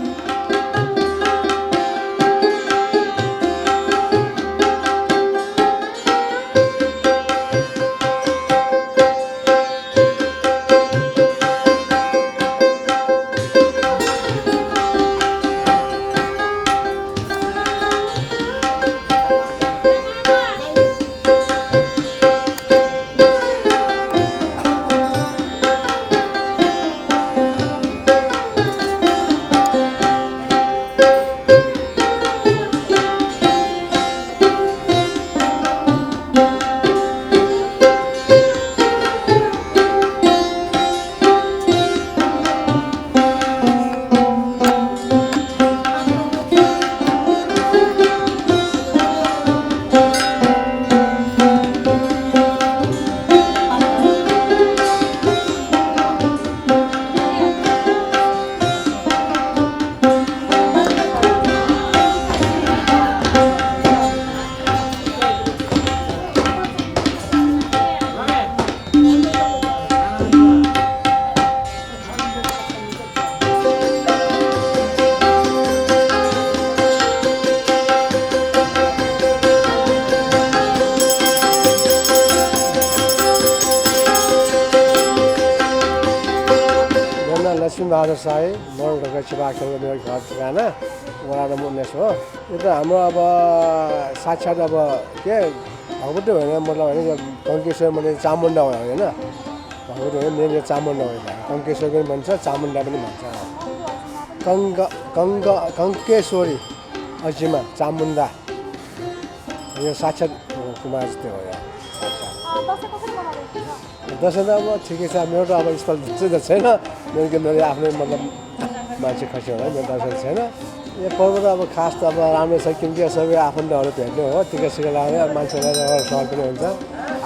लक्ष्मीबहादुर साई मोरडका चिबाखेलको मेरो घर ठेगाना वडा नम्बर 19 हो। यो त हाम्रो अब साक्षात् अब के भगवती होइन मतलब होइन कङ्केश्वर मैले चामुण्डा होइन भगवती होइन मेरो चामुण्डा होइन कङ्केश्वर पनि भन्छ चामुण्डा पनि भन्छ। कङ्केश्वरी अजिमा चामुण्डा यो साक्षात् कुमार जस्तै हो यहाँ दसैँ त अब ठिकै छ मेरो त अब स्थल चाहिँ त छैन मेरो आफ्नै मतलब मान्छे खसी होला मेरो दसैँ छैन यो पर्व त अब खास त अब राम्रो छ किनकि सबै आफन्तहरू भेट्ने हो टिका सिका लगाउने अब मान्छेलाई सहर पनि हुन्छ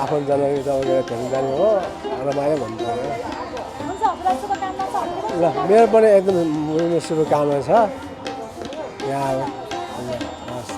आफन्तजनहरू त भेट्नु जाने हो रमायो भन्नु पर्यो ल मेरो पनि एकदम शुभकामना छ यहाँ हस्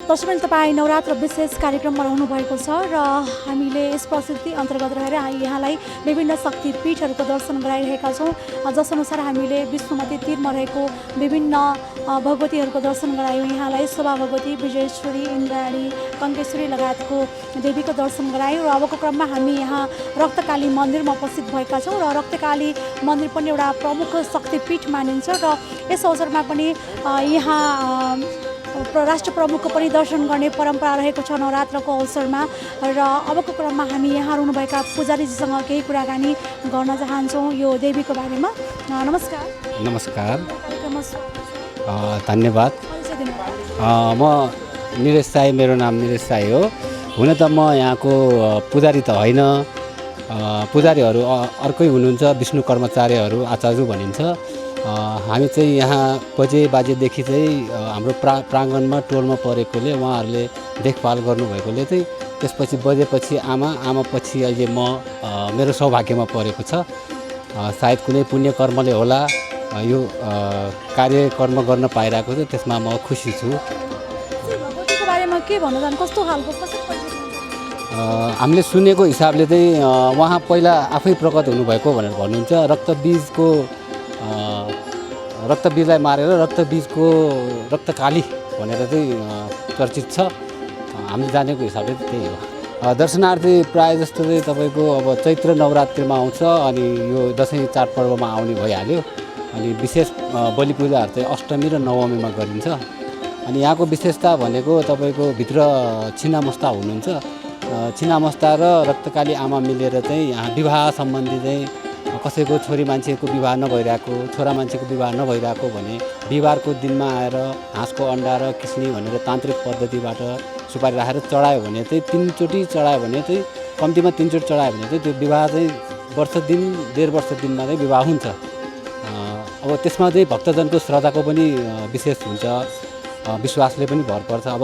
दर्शकले तपाईँ नवरात्र विशेष कार्यक्रममा रहनु भएको छ र हामीले यस प्रस्तुति अन्तर्गत रहेर यहाँलाई विभिन्न शक्तिपीठहरूको दर्शन गराइरहेका छौँ। जसअनुसार हामीले विष्णुमती तीरमा रहेको विभिन्न भगवतीहरूको दर्शन गरायौँ। यहाँलाई शोभा भगवती, विजयेश्वरी, इन्द्राणी, कङ्केश्वरी लगायतको देवीको दर्शन गरायौँ र अबको क्रममा हामी यहाँ रक्तकाली मन्दिरमा उपस्थित भएका छौँ र रक्तकाली मन्दिर पनि एउटा प्रमुख शक्तिपीठ मानिन्छ र यस अवसरमा पनि यहाँ राष्ट्र प्रमुखको पनि दर्शन गर्ने परम्परा रहेको छ नवरात्रको अवसरमा र अबको क्रममा हामी यहाँ रहनुभएका पुजारीजीसँग केही कुराकानी गर्न चाहन्छौँ यो देवीको बारेमा। नमस्कार। नमस्कार, धन्यवाद। म निरेश साई, मेरो नाम निरेश साई हो। हुन त म यहाँको पुजारी त होइन, पुजारीहरू अर्कै हुनुहुन्छ, विष्णु कर्मचारीहरू आचार्य भनिन्छ। हामी चाहिँ यहाँ बाजेदेखि चाहिँ हाम्रो प्राङ्गणमा टोलमा परेकोले उहाँहरूले देखभाल गर्नुभएकोले चाहिँ त्यसपछि बजेपछि आमापछि अहिले मेरो सौभाग्यमा परेको छ। सायद कुनै पुण्य कर्मले होला यो कार्यकर्म गर्न पाइरहेको छ, त्यसमा म खुसी छु। भगवतीको बारेमा के भन्नु चाहनु, कस्तो खालको हामीले सुनेको हिसाबले चाहिँ उहाँ पहिला आफै प्रकट हुनुभएको भनेर भन्नुहुन्छ। रक्तबीजलाई मारेर रक्तकाली भनेर चाहिँ चर्चित छ। हामीले जानेको हिसाबले त्यही हो। दर्शनार्थी प्रायः जस्तो चाहिँ तपाईँको अब चैत्र नवरात्रिमा आउँछ अनि यो दसैँ चाडपर्वमा आउने भइहाल्यो। अनि विशेष बलि पूजाहरू चाहिँ अष्टमी र नवमीमा गरिन्छ। अनि यहाँको विशेषता भनेको तपाईँको भित्र छिन्नामस्ता हुनुहुन्छ। छिन्नामस्ता र रक्तकाली आमा मिलेर चाहिँ यहाँ विवाह सम्बन्धी चाहिँ कसैको छोरी मान्छेको विवाह नभइरहेको, छोरा मान्छेको विवाह नभइरहेको भने बिहिबारको दिनमा आएर हाँसको अन्डा र किस्नी भनेर तान्त्रिक पद्धतिबाट सुपारी राखेर चढायो भने चाहिँ 3 चोटि चढायो भने चाहिँ कम्तीमा 3 चोटि चढायो भने चाहिँ त्यो विवाह चाहिँ डेढ वर्ष दिनमा चाहिँ विवाह हुन्छ। अब त्यसमा चाहिँ भक्तजनको श्रद्धाको पनि विशेष हुन्छ, विश्वासले पनि भर पर्छ। अब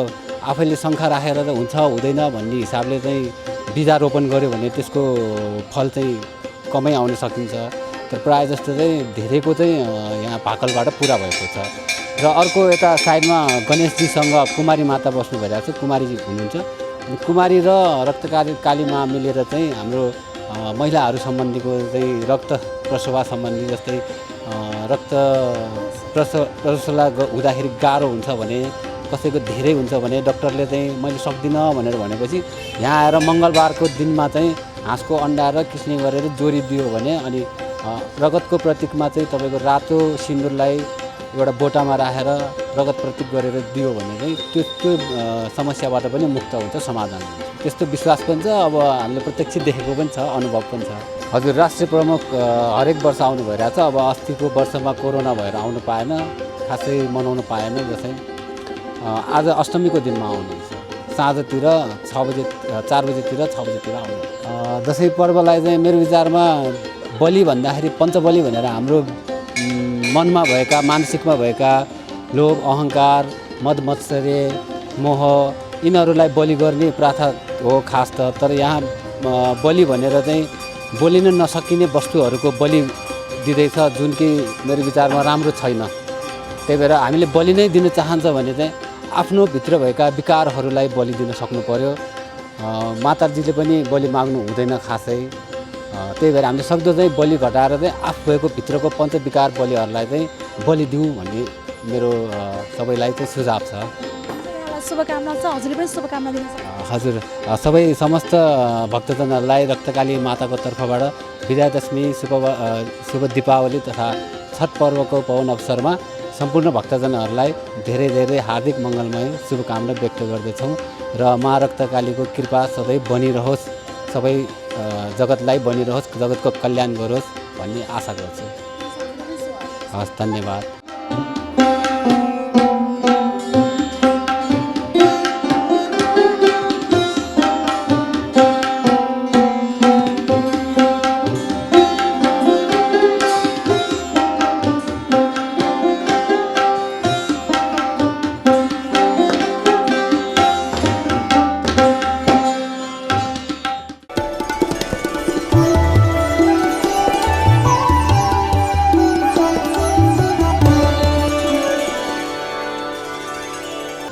आफैले शङ्का राखेर त हुन्छ हुँदैन भन्ने हिसाबले चाहिँ बिजा रोपन गर्यो भने त्यसको फल चाहिँ कमै आउन सकिन्छ। तर प्रायः जस्तो चाहिँ धेरैको चाहिँ यहाँ भाकलबाट पुरा भएको छ। र अर्को यता साइडमा गणेशजीसँग कुमारी माता बस्नु भइरहेको छ, कुमारीजी हुनुहुन्छ। कुमारी र रक्तकालीमा मिलेर चाहिँ हाम्रो महिलाहरू सम्बन्धीको चाहिँ रक्त प्रसवा सम्बन्धी जस्तै रक्त प्रसवा हुँदाखेरि गाह्रो हुन्छ भने, कसैको धेरै हुन्छ भने डक्टरले चाहिँ मैले सक्दिनँ भनेर भनेपछि यहाँ आएर मङ्गलबारको दिनमा चाहिँ हाँसको अन्डा र किस्नी गरेर जोडिदियो भने अनि रगतको प्रतीकमा चाहिँ तपाईँको रातो सिन्दुरलाई एउटा बोटामा राखेर रगत प्रतीक गरेर दियो भने चाहिँ त्यो समस्याबाट पनि मुक्त हुन्छ, समाधान हुन्छ। त्यस्तो विश्वास पनि छ। अब हामीले प्रत्यक्ष देखेको पनि छ, अनुभव पनि छ। हजुर, राष्ट्रिय प्रमुख हरेक वर्ष आउनु भइरहेछ। अब अस्तिको वर्षमा कोरोना भएर आउनु पाएन, खासै मनाउनु पाएन। जस्तै आज अष्टमीको दिनमा आउनुहुन्छ, साँझतिर 4 बजेतिर 6 बजेतिर आउनु। दसैँ पर्वलाई चाहिँ मेरो विचारमा बलि भन्दाखेरि पञ्चबली भनेर हाम्रो मनमा भएका, मानसिकमा भएका लोभ, अहङ्कार, मद मत्सर्य, मोह यिनीहरूलाई बलि गर्ने प्रथा हो खास त। तर यहाँ बलि भनेर चाहिँ बोलिन नसकिने वस्तुहरूको बलि दिँदैछ जुन कि मेरो विचारमा राम्रो छैन। त्यही भएर हामीले बलि नै दिन चाहन्छ भने चाहिँ आफ्नो भित्र भएका विकारहरूलाई बलि दिन सक्नु पर्यो। माताजीले पनि बलि माग्नु हुँदैन खासै। त्यही भएर हामीले सक्दो चाहिँ बलि घटाएर चाहिँ आफू भएको भित्रको पञ्चविकार बलिहरूलाई चाहिँ बलि दिउँ भन्ने मेरो सबैलाई चाहिँ सुझाव छ। शुभकामना छ, हजुरले पनि शुभकामना दिनुहुन्छ। हजुर, सबै समस्त भक्तजनहरूलाई रक्तकाली माताको तर्फबाट विजयादशमी शुभ दीपावली तथा छठ पर्वको पावन अवसरमा सम्पूर्ण भक्तजनहरूलाई धेरै धेरै हार्दिक मङ्गलमय शुभकामना व्यक्त गर्दछौँ र माँ रक्तकालीको कृपा सधैँ बनिरहोस्, सबै जगतलाई बनिरहोस्, जगतको कल्याण गरोस् भन्ने आशा गर्छु। हस्, धन्यवाद।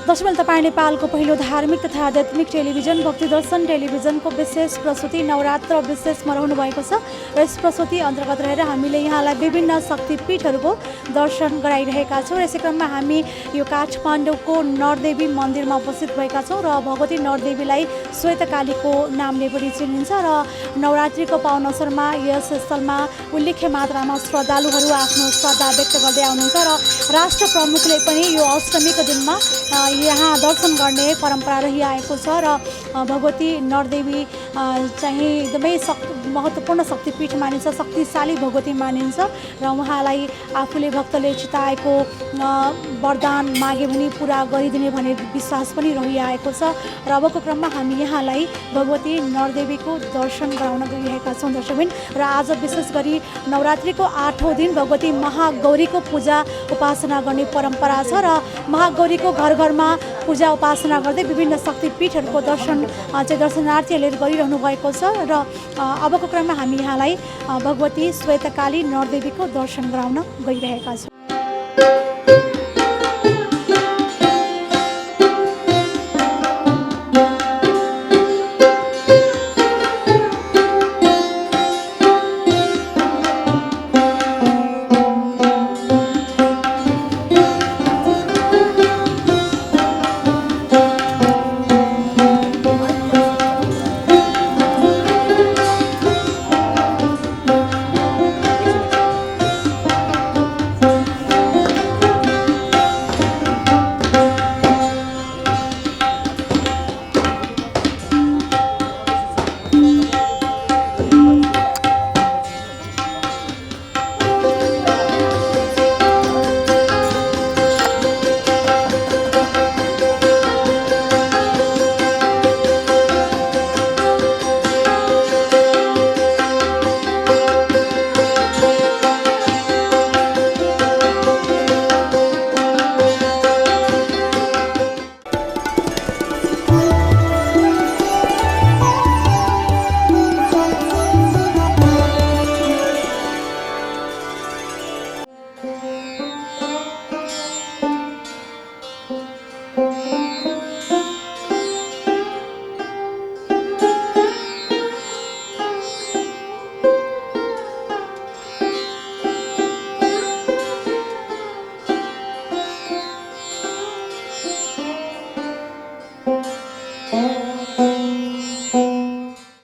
दर्शक तपाईँ नेपालको पहिलो धार्मिक तथा आध्यात्मिक टेलिभिजन भक्ति दर्शन टेलिभिजनको विशेष प्रस्तुति नवरात्र विशेषमा रहनु भएको छ र यस प्रस्तुति अन्तर्गत रहेर हामीले यहाँलाई विभिन्न शक्तिपीठहरूको दर्शन गराइरहेका छौँ। यसै क्रममा हामी यो काठमाडौँको नरदेवी मन्दिरमा उपस्थित भएका छौँ र भगवती नरदेवीलाई श्वेतकालीको नामले पनि चिनिन्छ र नवरात्रिको पावन अवसरमा यस स्थलमा उल्लेख्य मात्रामा श्रद्धालुहरू आफ्नो श्रद्धा व्यक्त गर्दै आउनुहुन्छ र राष्ट्र प्रमुखले पनि यो अष्टमीको दिनमा यहाँ दर्शन गर्ने परम्परा रहिआएको छ र भगवती नरदेवी चाहिँ एकदमै महत्त्वपूर्ण शक्तिपीठ मानिन्छ, शक्तिशाली भगवती मानिन्छ र उहाँलाई आफूले भक्तले चिताएको वरदान मागे भने पुरा गरिदिने भन्ने विश्वास पनि रहिआएको छ र अबको क्रममा हामी यहाँलाई भगवती नरदेवीको दर्शन गराउन गइरहेका छौँ दर्शकबिन। र आज विशेष गरी नवरात्रिको 8औँ दिन भगवती महागौरीको पूजा उपासना गर्ने परम्परा छ र महागौरीको घर घरमा पूजा उपासना गर्दै विभिन्न शक्तिपीठहरूको दर्शन चाहिँ दर्शनार्थीहरूले गरिरहनु भएको छ र अबको क्रममा हामी यहाँलाई भगवती श्वेतकाली नरदेवीको दर्शन गराउन गइरहेका छौँ।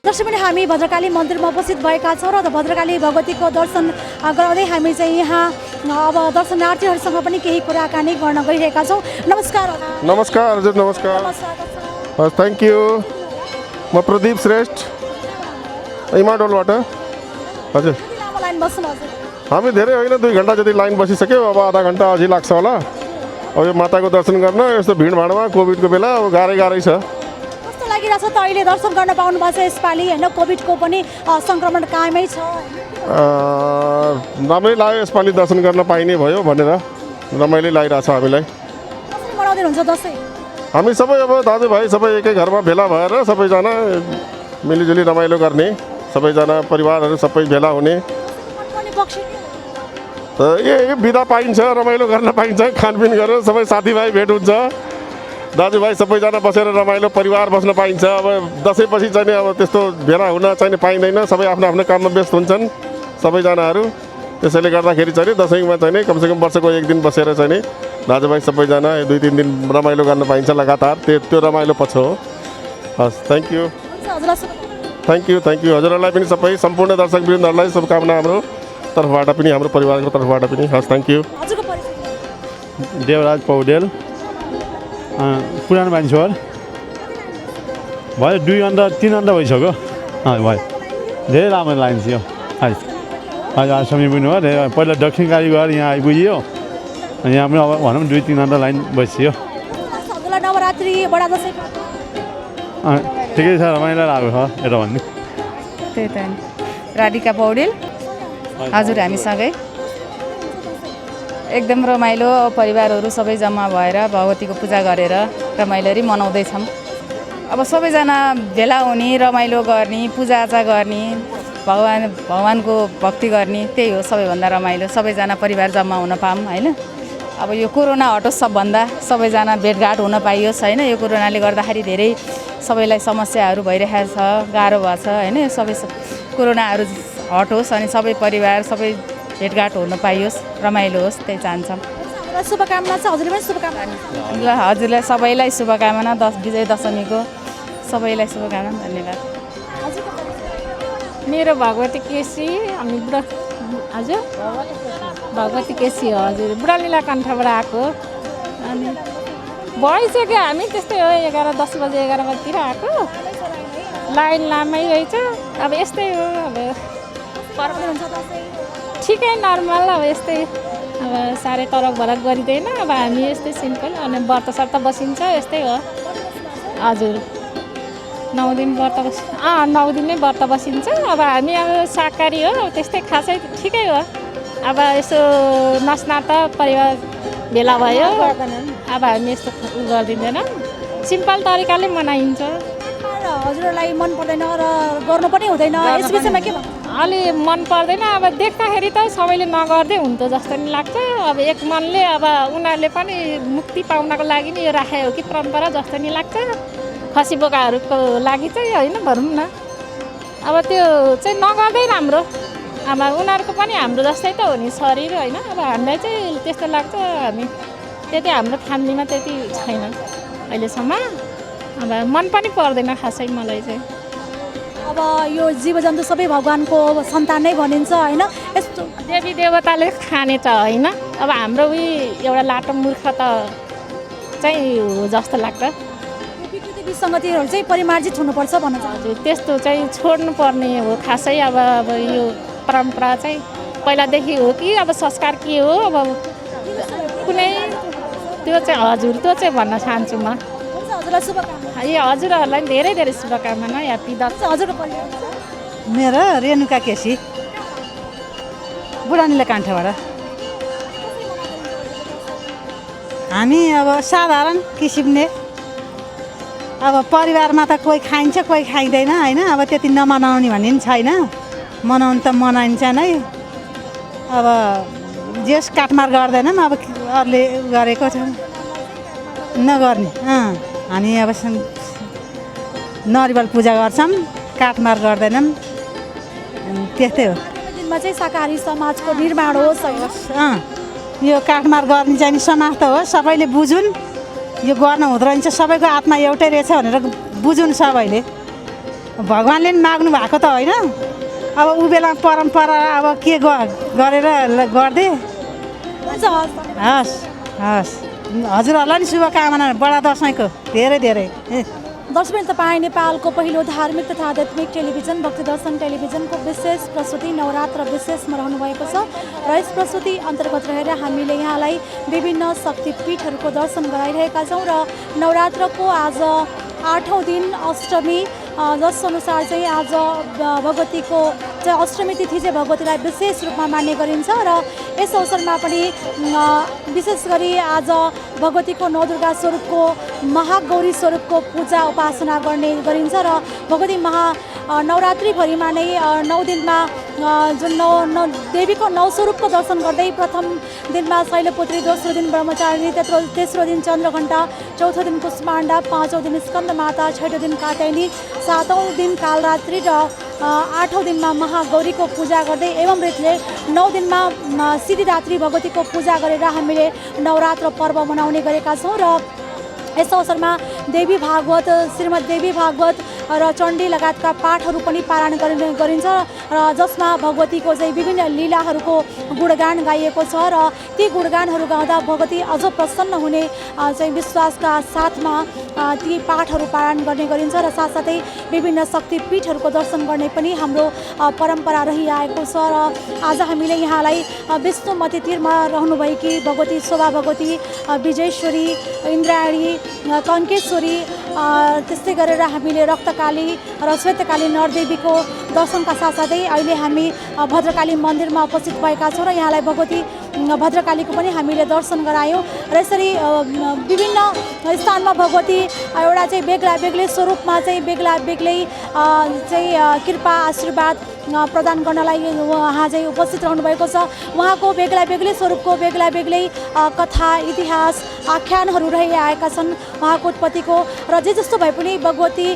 दर्शकबिन हामी भद्रकाली मन्दिरमा उपस्थित भएका छौँ र भद्रकाली भगवतीको दर्शन गराउँदै हामी चाहिँ यहाँ अब दर्शनार्थीहरूसँग पनि केही कुराकानी गर्न गइरहेका छौँ। नमस्कार। नमस्कार हजुर, नमस्कार। हस्, थ्याङ्क यू। म प्रदीप श्रेष्ठ, इमाडोलबाट। हजुर, हामी धेरै होइन 2 घन्टा जति लाइन बसिसक्यो, अब आधा घन्टा अझै लाग्छ होला। अब यो माताको दर्शन गर्न यस्तो भिडभाडमा कोभिडको बेला अब गाह्रै छ। कस्तो लागिरहेछ त अहिले दर्शन गर्न पाउनु भएको छ यसपालि होइन? कोभिडको पनि सङ्क्रमण कायमै छ। राम्रै लाग्यो यसपालि दर्शन गर्न पाइने भयो भनेर, रमाइलो लागिरहेछ हामीलाई। कसरी मनाउँदै हुन्छ दसैँ? हामी सबै अब दाजुभाइ सबै एकै घरमा भेला भएर सबैजना मिलिजुली रमाइलो गर्ने, सबैजना परिवारहरू सबै भेला हुने। यो बिदा पाइन्छ, रमाइलो गर्न पाइन्छ, खानपिन गरेर सबै साथीभाइ भेट हुन्छ, दाजुभाइ सबैजना बसेर रमाइलो परिवार बस्न पाइन्छ। अब दसैँपछि चाहिँ अब त्यस्तो भेला हुन चाहिँ पाइँदैन, सबै आफ्नो आफ्नो काममा व्यस्त हुन्छन् सबैजनाहरू। त्यसैले गर्दाखेरि चाहिँ दसैँमा चाहिँ कमसेकम वर्षको 1 दिन बसेर चाहिँ दाजुभाइ सबैजना 2-3 दिन रमाइलो गर्न पाइन्छ लगातार। त्यो रमाइलो पक्ष हो। हस्, thank you thank you thank you. हजुरहरूलाई पनि सबै सम्पूर्ण दर्शक वृन्दहरूलाई शुभकामना हाम्रो तर्फबाट पनि, हाम्रो परिवारको तर्फबाट पनि। हस्, थ्याङ्क यू। देवराज पौडेल, पुरानो मान्छे हो, भयो 2 घन्टा 3 घन्टा भइसक्यो। भयो धेरै राम्रो लाइन थियो। हजुर आजसम्म पनि हो, पहिला दक्षिण काली गएर यहाँ आइपुग्यो, यहाँ पनि अब भनौँ 2-3 घन्टा लाइन बसियो। नवरात्रि बडा दसैँ ठिकै छ, रमाइलो लाग्यो छ यता भन्नु। त्यही त राधिका पौडेल, हजुर हामीसँगै एकदम रमाइलो परिवारहरू सबै जम्मा भएर भगवतीको पूजा गरेर रमाइलोरी मनाउँदैछौँ। अब सबैजना भेला हुने, रमाइलो गर्ने, पूजाआजा गर्ने, भगवानको भक्ति गर्ने, त्यही हो सबैभन्दा रमाइलो। सबैजना परिवार जम्मा हुन पाऊँ होइन। अब यो कोरोना हटोस्, सबभन्दा सबैजना भेटघाट हुन पाइयोस् होइन। यो कोरोनाले गर्दाखेरि धेरै सबैलाई समस्याहरू भइरहेको छ, गाह्रो भएको छ होइन। यो सबै कोरोनाहरू हटोस् अनि सबै परिवार सबै भेटघाट हुन पाइयोस्, रमाइलो होस्, त्यही चाहन्छौँ। शुभकामना छ, हजुरले पनि शुभकामना। ल हजुरलाई सबैलाई शुभकामना, विजय दशमीको सबैलाई शुभकामना, धन्यवाद। मेरो भगवती केसी, हामी हजुर भगवती केसी हो, हजुर बुढालीला कण्ठबाट आएको। अनि भइसक्यो, हामी त्यस्तै हो 11-10 बजे 11 बजीतिर आएको। लाइन लामै रहेछ, अब यस्तै हो। अब ठिकै नर्मल, अब यस्तै, अब साह्रै तरक भरक गरिँदैन। अब हामी यस्तै सिम्पल, अनि व्रत सर्त बसिन्छ, यस्तै हो। हजुर 9 दिन व्रत 9 दिन नै व्रत बसिन्छ। अब हामी अब शाकाहारी हो, त्यस्तै खासै ठिकै हो। अब यसो नस्नात परिवार भेला भयो, अब हामी यस्तो गरिदिँदैनौँ, सिम्पल तरिकाले मनाइन्छ। हजुरलाई मन पर्दैन र गर्नु पनि हुँदैन, यस विषयमा के भन्नु? अलि मन पर्दैन। अब देख्दाखेरि त सबैले नगर्दै हुन्थ्यो जस्तो नि लाग्छ। अब एक मनले अब उनीहरूले पनि मुक्ति पाउनको लागि नि यो राखेको हो कि परम्परा जस्तो नि लाग्छ। खसी बोकाहरूको लागि चाहिँ होइन भनौँ न, अब त्यो चाहिँ नगर्दै राम्रो। अब उनीहरूको पनि हाम्रो जस्तै त हो नि शरीर होइन। अब हामीलाई चाहिँ त्यस्तो लाग्छ, हामी त्यति हाम्रो फ्यामिलीमा त्यति छैन अहिलेसम्म। अब मन पनि पर्दैन खासै मलाई चाहिँ। अब यो जीवजन्तु सबै भगवानको सन्तान नै भनिन्छ होइन। यस्तो देवी देवताले खाने त होइन। अब हाम्रो उही एउटा लाटो मूर्ख त चाहिँ हो जस्तो लाग्छ। विकृति विसङ्गतिहरू चाहिँ परिमार्जित हुनुपर्छ भन्न चाहन्छु। त्यस्तो चाहिँ छोड्नु पर्ने हो खासै। अब यो परम्परा चाहिँ पहिलादेखि हो कि अब संस्कार के हो, अब कुनै त्यो चाहिँ हजुर त्यो चाहिँ भन्न चाहन्छु म। हजुरलाई शुभकामना। हजुरहरूलाई धेरै धेरै शुभकामना। ह्याप्पी दसैँ। हजुरको परिवार? मेरो रेणुका केसी, बुढानीला काण्ठबाट। हामी अब साधारण किसिमले, अब परिवारमा त कोही खाइन्छ कोही खाइँदैन होइन। अब त्यति नमनाउने भन्ने पनि छैन, मनाउनु त मनाइन्छ नै। अब जेस काटमार गर्दैनौँ, अब अरूले गरेको छ नगर्ने। हामी अब नरिवल पूजा गर्छौँ, काटमार गर्दैनौँ, त्यस्तै हो। दिनमा चाहिँ शाकाहारी समाजको निर्माण होस् होइन। यो काटमार गर्ने चाहिँ समाज त हो, सबैले बुझुन् यो गर्न हुँदो रहेछ, सबैको आत्मा एउटै रहेछ भनेर बुझुन् सबैले। भगवान्ले पनि माग्नु भएको त होइन। अब ऊ बेला परम्परा अब के गरेर गर्दै। हस् हस्, हजुरहरूलाई पनि शुभकामना बडा दसैँको धेरै धेरै। दर्शक तपाईँ नेपालको पहिलो धार्मिक तथा आध्यात्मिक टेलिभिजन भक्ति दर्शन टेलिभिजनको विशेष प्रस्तुति नवरात्र विशेषमा रहनुभएको छ र यस प्रस्तुति अन्तर्गत रहेर हामीले यहाँलाई विभिन्न शक्तिपीठहरूको दर्शन गराइरहेका छौँ र नवरात्रको आज 8औँ दिन अष्टमी, जसअनुसार चाहिँ आज भगवतीको चाहिँ अष्टमी तिथि चाहिँ भगवतीलाई विशेष रूपमा मान्ने गरिन्छ र यस अवसरमा पनि विशेष गरी आज भगवतीको नवदुर्गा स्वरूपको महागौरी स्वरूपको पूजा उपासना गर्ने गरिन्छ र भगवती नवरात्रिभरिमा नै 9 दिनमा जुन देवीको 9 स्वरूपको दर्शन गर्दै प्रथम दिनमा शैलपुत्री, दोस्रो दिन ब्रह्मचारिणी, तेस्रो दिन चन्द्रघण्टा, चौथो दिन कुष्माण्डा, पाँचौँ दिन स्कन्दमाता, छैटौँ दिन कात्यायनी, सातौँ दिन कालरात्रि र आठौँ दिनमा महागौरीको पूजा गर्दै एवं रीतिले 9 दिनमा सिद्धिदात्री भगवतीको पूजा गरेर हामीले नवरात्र पर्व मनाउने गरेका छौँ। र यस अवसरमा देवी भागवत, श्रीमद् देवी भागवत र चण्डी लगायतका पाठहरू पनि पारायण गरिन्छ र जसमा भगवतीको चाहिँ विभिन्न लीलाहरूको गुणगान गाइएको छ र ती गुणगानहरू गाउँदा भगवती अझ प्रसन्न हुने चाहिँ विश्वासका साथमा ती पाठहरू पारायण गर्ने गरिन्छ र साथसाथै विभिन्न शक्तिपीठहरूको दर्शन गर्ने पनि हाम्रो परम्परा रहिआएको छ। र आज हामीले यहाँलाई विष्णुमती तीरमा रहनुभएकी भगवती शोभा भगवती, विजयेश्वरी, इन्द्रायणी, कन्केश्वरी, त्यस्तै गरेर हामीले रक्तकाली र श्वेतकाली नरदेवीको दर्शनका साथसाथै अहिले हामी भद्रकाली मन्दिरमा उपस्थित भएका छौँ र यहाँलाई भगवती भद्रकालीको पनि हामीले दर्शन गरायौँ। र यसरी विभिन्न स्थानमा भगवती एउटा चाहिँ बेग्ला बेग्लै स्वरूपमा चाहिँ बेग्ला बेग्लै चाहिँ कृपा आशीर्वाद प्रदान गर्नलाई उहाँ चाहिँ उपस्थित रहनुभएको छ। उहाँको बेग्ला बेग्लै स्वरूपको बेग्ला बेग्लै कथा, इतिहास, आख्यानहरू रहिआएका छन् उहाँको उत्पत्तिको। र जे जस्तो भए पनि भगवती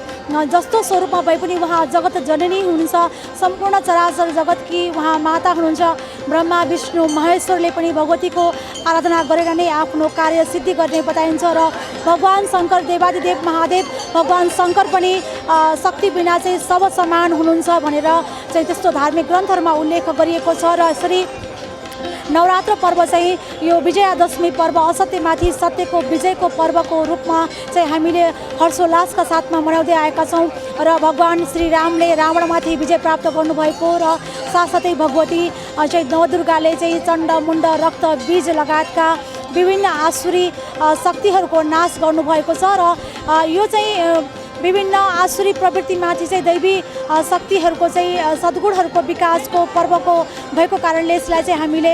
जस्तो स्वरूपमा भए पनि उहाँ जगत जननी हुनुहुन्छ, सम्पूर्ण चराचर जगतकी उहाँ माता हुनुहुन्छ। ब्रह्मा, विष्णु, महेश्वरले पनि भगवतीको आराधना गरेर नै आफ्नो कार्य सिद्धि गर्ने बताइन्छ। र भगवान् शङ्कर, देवादिदेव महादेव भगवान् शङ्कर पनि शक्ति बिना चाहिँ सब समान हुनुहुन्छ भनेर चाहिँ त्यस्तो धार्मिक ग्रन्थहरूमा उल्लेख गरिएको छ। र यसरी नवरात्र पर्व चाहिँ यो विजयादशमी पर्व असत्यमाथि सत्यको विजयको पर्वको रूपमा चाहिँ हामीले हर्षोल्लासका साथमा मनाउँदै आएका छौँ। र भगवान् श्री रामले रावणमाथि विजय प्राप्त गर्नुभएको र साथसाथै भगवती चाहिँ नवदुर्गाले चाहिँ चण्ड, मुण्ड, रक्त, बीज लगायतका विभिन्न आसुरी शक्तिहरूको नाश गर्नुभएको छ। र यो चाहिँ विभिन्न आसुरी प्रवृत्तिमाथि चाहिँ दैवी शक्तिहरूको चाहिँ सद्गुणहरूको विकासको पर्वको भएको कारणले यसलाई चाहिँ हामीले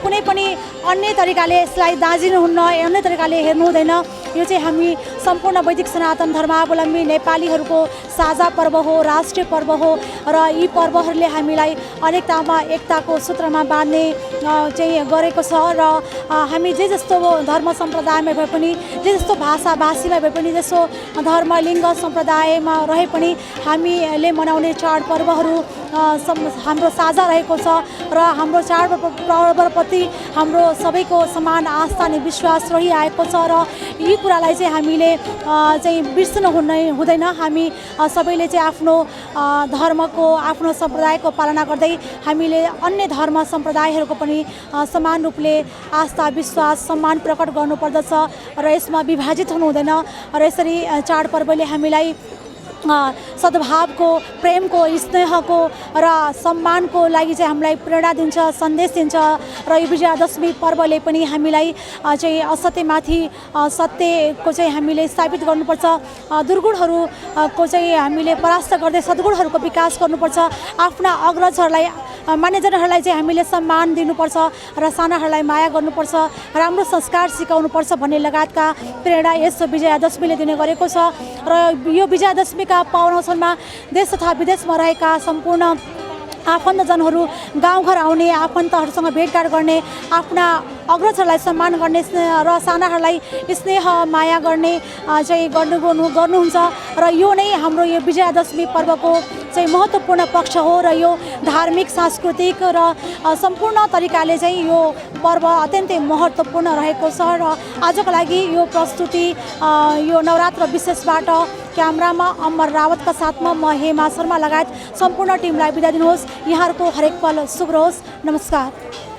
कुनै पनि अन्य तरिकाले यसलाई दाँजिनुहुन्न, अन्य तरिकाले हेर्नु हुँदैन। यो चाहिँ हामी सम्पूर्ण वैदिक सनातन धर्मावलम्बी नेपालीहरूको साझा पर्व हो, राष्ट्रिय पर्व हो। र यी पर्वहरूले हामीलाई अनेकतामा एकताको सूत्रमा बाँध्ने चाहिँ गरेको छ। र हामी जे जस्तो धर्म सम्प्रदायमा भए पनि, जे जस्तो भाषा भाषीमा भए पनि, जस्तो धर्म लिङ्ग सम्प्रदायमा रहे पनि हामीले मनाउने चाडपर्वहरू हाम्रो साझा रहेको छ। र हाम्रो चाडपर्वप्रति हाम्रो सबैको समान आस्था अनि विश्वास रहिआएको छ। र यी कुरालाई चाहिँ हामीले चाहिँ बिर्सनु हुँदैन। हामी सबैले चाहिँ आफ्नो धर्मको, आफ्नो सम्प्रदायको पालना गर्दै हामीले अन्य धर्म सम्प्रदायहरूको पनि समान रूपले आस्था, विश्वास, सम्मान प्रकट गर्नुपर्दछ र यसमा विभाजित हुनु हुँदैन। र यसरी चाडपर्वले हामीलाई सद्भावको, प्रेमको, स्नेहको र सम्मानको लागि चाहिँ हामीलाई प्रेरणा दिन्छ, सन्देश दिन्छ। र यो विजयादशमी पर्वले पनि हामीलाई चाहिँ असत्यमाथि सत्यको चाहिँ हामीले स्थापित गर्नुपर्छ, दुर्गुणहरूको चाहिँ हामीले परास्त गर्दै सद्गुणहरूको विकास गर्नुपर्छ, आफ्ना अग्रजहरूलाई, मान्यजनहरूलाई चाहिँ हामीले सम्मान दिनुपर्छ र सानाहरूलाई माया गर्नुपर्छ, राम्रो संस्कार सिकाउनुपर्छ भन्ने लगायतका प्रेरणा यस विजयादशमीले दिने गरेको छ। र यो विजयादशमीका पावन अवसरमा देश तथा विदेशमा रहेका सम्पूर्ण आफन्तजनहरू गाउँघर आउने, आफन्तहरूसँग भेटघाट गर्ने, आफ्ना अग्रजहरूलाई सम्मान गर्ने र सानाहरूलाई स्नेह माया गर्ने चाहिँ गर्नुहुन्छ। र यो नै हाम्रो यो विजयादशमी पर्वको चाहिँ महत्त्वपूर्ण पक्ष हो। र यो धार्मिक, सांस्कृतिक र सम्पूर्ण तरिकाले चाहिँ यो पर्व अत्यन्तै महत्त्वपूर्ण रहेको छ। र आजको लागि यो प्रस्तुति यो नवरात्र विशेषबाट क्यामरामा अमर रावतका साथमा म हेमा शर्मा लगायत सम्पूर्ण टिमलाई बिदा दिनुहोस्। यहाँहरूको हरेक पल शुभ रहोस्। नमस्कार।